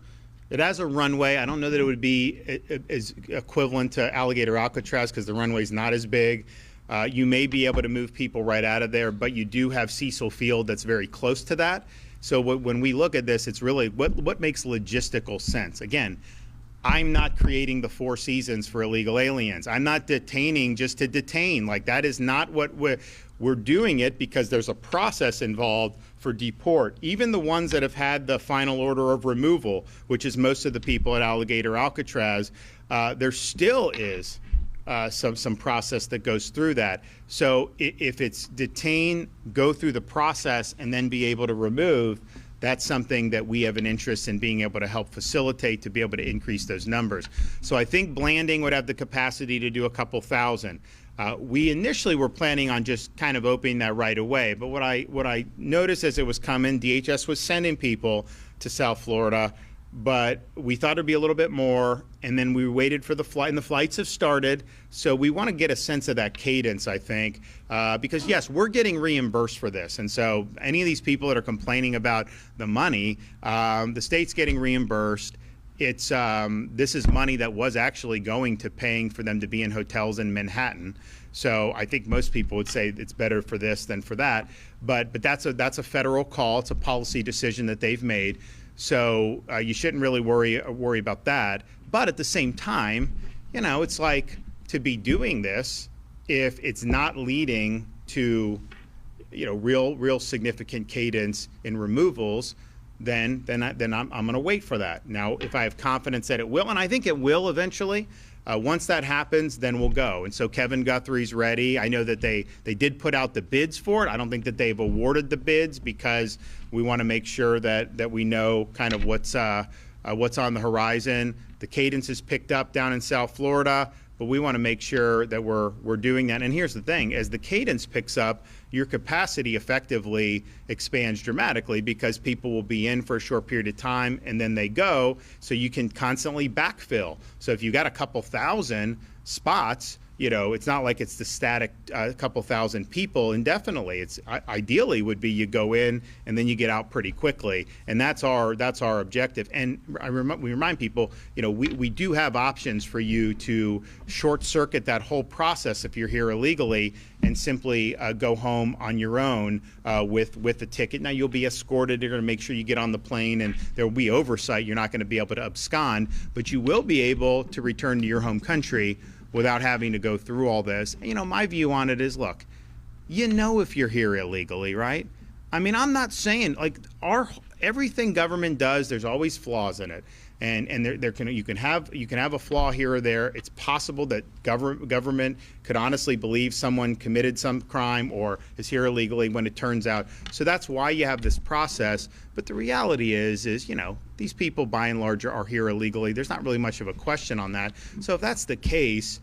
It has a runway. I don't know that it would be as equivalent to Alligator Alcatraz because the runway's not as big. You may be able to move people right out of there, but you do have Cecil Field that's very close to that. So when we look at this, it's really what makes logistical sense. Again, I'm not creating the Four Seasons for illegal aliens. I'm not detaining just to detain. Like, that is not what we're doing it because there's a process involved for deport. Even the ones that have had the final order of removal, which is most of the people at Alligator Alcatraz, there still is some process that goes through that. So if it's detain, go through the process, and then be able to remove, that's something that we have an interest in being able to help facilitate to be able to increase those numbers. So I think Blanding would have the capacity to do a couple thousand. We initially were planning on just kind of opening that right away, but what I noticed as it was coming, DHS was sending people to South Florida, but we thought it'd be a little bit more, and then we waited for the flight, and the flights have started, so we want to get a sense of that cadence, I think, because yes, we're getting reimbursed for this, and so any of these people that are complaining about the money, the state's getting reimbursed. It's this is money that was actually going to paying for them to be in hotels in Manhattan. So I think most people would say it's better for this than for that. But that's a federal call. It's a policy decision that they've made. So you shouldn't really worry about that. But at the same time, it's like to be doing this if it's not leading to real significant cadence in removals. Then I'm going to wait for that. Now, if I have confidence that it will, and I think it will eventually, once that happens, then we'll go. And so Kevin Guthrie's ready. I know that they did put out the bids for it. I don't think that they've awarded the bids because we want to make sure that we know kind of what's on the horizon. The cadence is picked up down in South Florida, but we want to make sure that we're doing that. And here's the thing, as the cadence picks up, your capacity effectively expands dramatically because people will be in for a short period of time and then they go, so you can constantly backfill. So if you got a couple thousand spots, it's not like it's the static couple thousand people indefinitely. It's ideally would be you go in and then you get out pretty quickly, and that's our objective. And we remind people, we do have options for you to short circuit that whole process if you're here illegally and simply go home on your own with a ticket. Now you'll be escorted. They're going to make sure you get on the plane, and there will be oversight. You're not going to be able to abscond, but you will be able to return to your home country without having to go through all this. My view on it is, look, if you're here illegally, right? I mean, I'm not saying, everything government does, there's always flaws in it. And you can have a flaw here or there. It's possible that government could honestly believe someone committed some crime or is here illegally when it turns out. So that's why you have this process. But the reality is these people by and large are here illegally. There's not really much of a question on that. So if that's the case,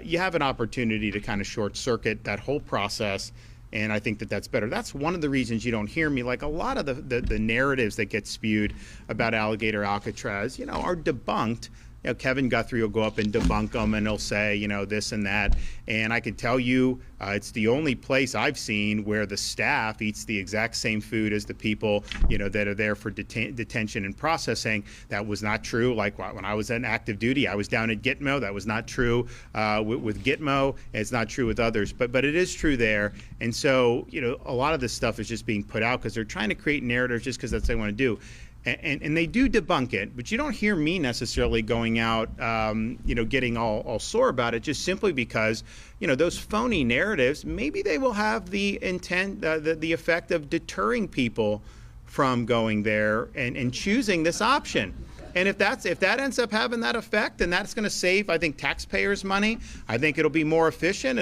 you have an opportunity to kind of short circuit that whole process. And I think that that's better. That's one of the reasons you don't hear me. Like a lot of the narratives that get spewed about Alligator Alcatraz, are debunked. Kevin Guthrie will go up and debunk them, and he'll say, this and that. And I can tell you, it's the only place I've seen where the staff eats the exact same food as the people, that are there for detention and processing. That was not true. Like when I was in active duty, I was down at Gitmo. That was not true with Gitmo. It's not true with others, but it is true there. And so, a lot of this stuff is just being put out because they're trying to create narratives just because that's what they want to do. And they do debunk it, but you don't hear me necessarily going out, getting all sore about it, just simply because, those phony narratives, maybe they will have the intent, the effect of deterring people from going there and choosing this option. And if that ends up having that effect, then that's going to save, I think, taxpayers money. I think it'll be more efficient.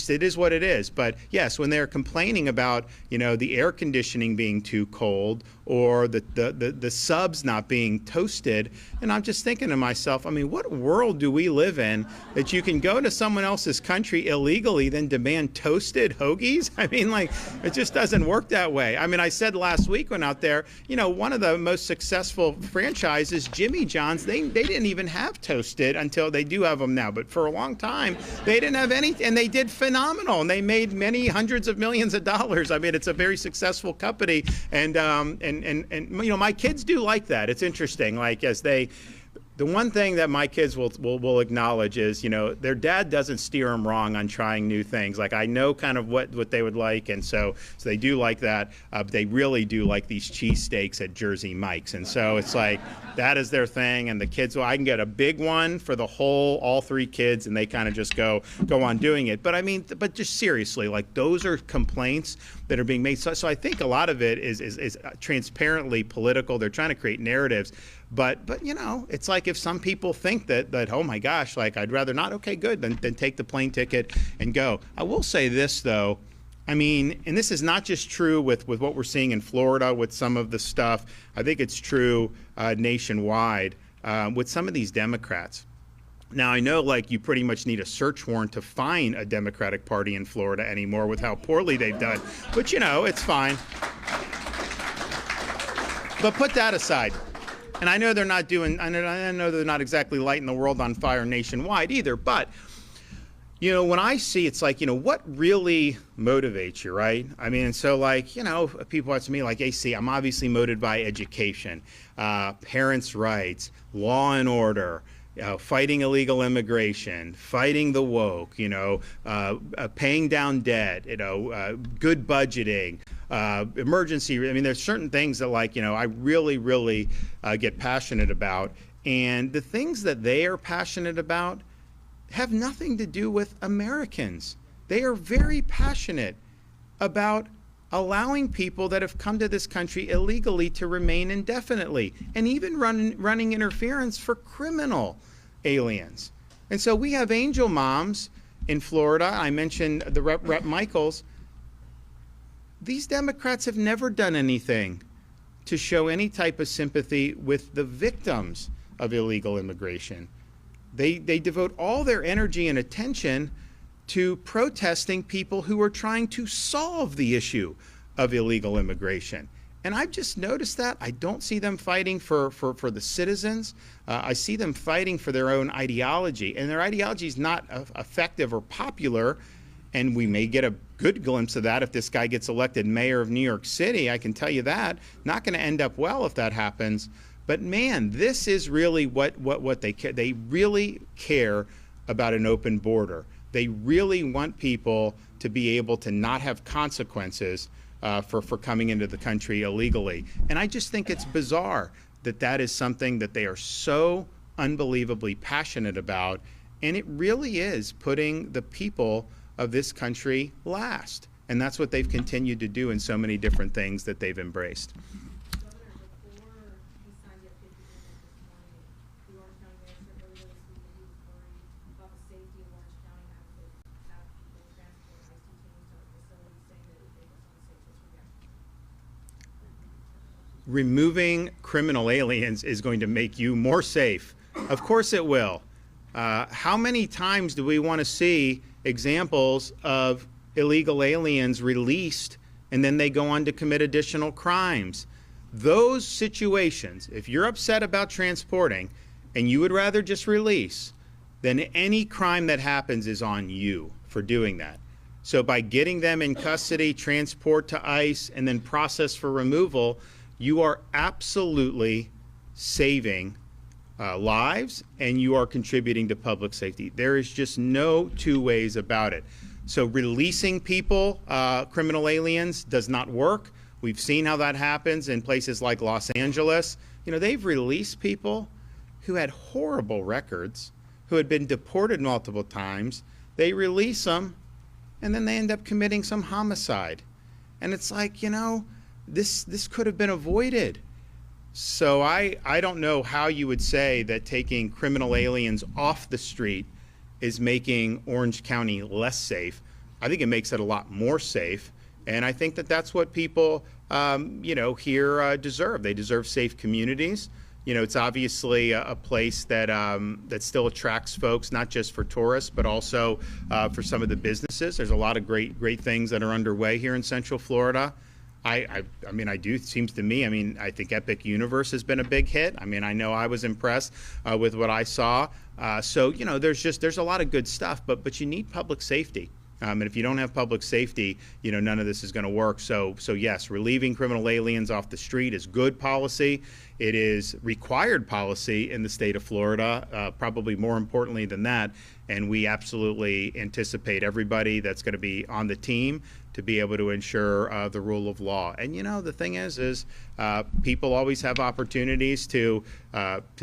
It is what it is. But yes, when they're complaining about, the air conditioning being too cold or the subs not being toasted, and I'm just thinking to myself, what world do we live in that you can go to someone else's country illegally, then demand toasted hoagies? It just doesn't work that way. I said last week when out there, one of the most successful franchises, Jimmy John's, they didn't even have toasted until they do have them now. But for a long time, they didn't have any, and they did phenomenal, and they made many hundreds of millions of dollars. It's a very successful company, and my kids do like that. It's interesting, the one thing that my kids will acknowledge is, their dad doesn't steer them wrong on trying new things. I know kind of what they would like, and so they do like that. But they really do like these cheesesteaks at Jersey Mike's, and so it's like that is their thing. And the kids, I can get a big one for all three kids, and they kind of just go on doing it. But just seriously, those are complaints that are being made. So I think a lot of it is transparently political. They're trying to create narratives. But it's like if some people think that oh my gosh, I'd rather not, okay, good, then take the plane ticket and go. I will say this though, and this is not just true with what we're seeing in Florida with some of the stuff. I think it's true nationwide with some of these Democrats. Now, I know you pretty much need a search warrant to find a Democratic Party in Florida anymore with how poorly they've done. But it's fine. But put that aside. And I know they're not I know they're not exactly lighting the world on fire nationwide either. But, when I see, it's what really motivates you, right? People ask me AC, I'm obviously motivated by education, parents' rights, law and order, fighting illegal immigration, fighting the woke, paying down debt, good budgeting, emergency. There's certain things that I really, really get passionate about. And the things that they are passionate about have nothing to do with Americans. They are very passionate about allowing people that have come to this country illegally to remain indefinitely, and even running interference for criminal aliens. And so we have angel moms in Florida. I mentioned the Rep Michaels. These Democrats have never done anything to show any type of sympathy with the victims of illegal immigration. They devote all their energy and attention to protesting people who are trying to solve the issue of illegal immigration. And I've just noticed that. I don't see them fighting for the citizens. I see them fighting for their own ideology. And their ideology is not effective or popular. And we may get a good glimpse of that if this guy gets elected mayor of New York City. I can tell you that. Not going to end up well if that happens. But man, this is really what they care. They really care about an open border. They really want people to be able to not have consequences for coming into the country illegally. And I just think it's bizarre that is something that they are so unbelievably passionate about. And it really is putting the people of this country last. And that's what they've continued to do in so many different things that they've embraced. Removing criminal aliens is going to make you more safe. Of course it will. How many times do we want to see examples of illegal aliens released and then they go on to commit additional crimes? Those situations, if you're upset about transporting and you would rather just release, then any crime that happens is on you for doing that. So by getting them in custody, transport to ICE, and then process for removal, you are absolutely saving lives, and you are contributing to public safety. There is just no two ways about it. So releasing people, criminal aliens, does not work. We've seen how that happens in places like Los Angeles. You know, they've released people who had horrible records, who had been deported multiple times. They release them, and then they end up committing some homicide. And it's like, you know, this could have been avoided. So I don't know how you would say that taking criminal aliens off the street is making Orange County less safe. I think it makes it a lot more safe. And I think that that's what people, you know, here deserve. They deserve safe communities. You know, it's obviously a place that that still attracts folks, not just for tourists, but also for some of the businesses. There's a lot of great things that are underway here in Central Florida. I mean, it seems to me, I mean, I think Epic Universe has been a big hit. I mean, I know I was impressed with what I saw. So, you know, there's a lot of good stuff, but you need public safety. And if you don't have public safety, you know, none of this is going to work. So yes, relieving criminal aliens off the street is good policy. It is required policy in the state of Florida, probably more importantly than that. And we absolutely anticipate everybody that's going to be on the team to be able to ensure the rule of law. And you know, the thing is people always have opportunities to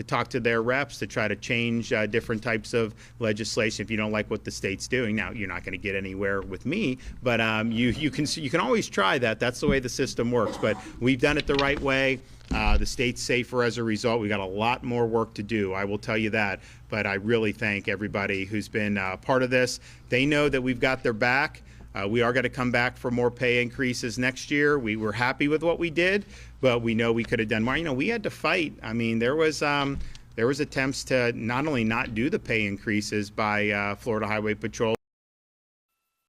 talk to their reps to try to change different types of legislation if you don't like what the state's doing. Now, you're not going to get anywhere with me, but you can always try that. That's the way the system works. But we've done it the right way. The state's safer as a result. We've got a lot more work to do, I will tell you that. But I really thank everybody who's been part of this. They know that we've got their back. We are going to come back for more pay increases next year. We were happy with what we did, but we know we could have done more. You know, we had to fight. I mean, there was attempts to not only not do the pay increases by Florida Highway Patrol,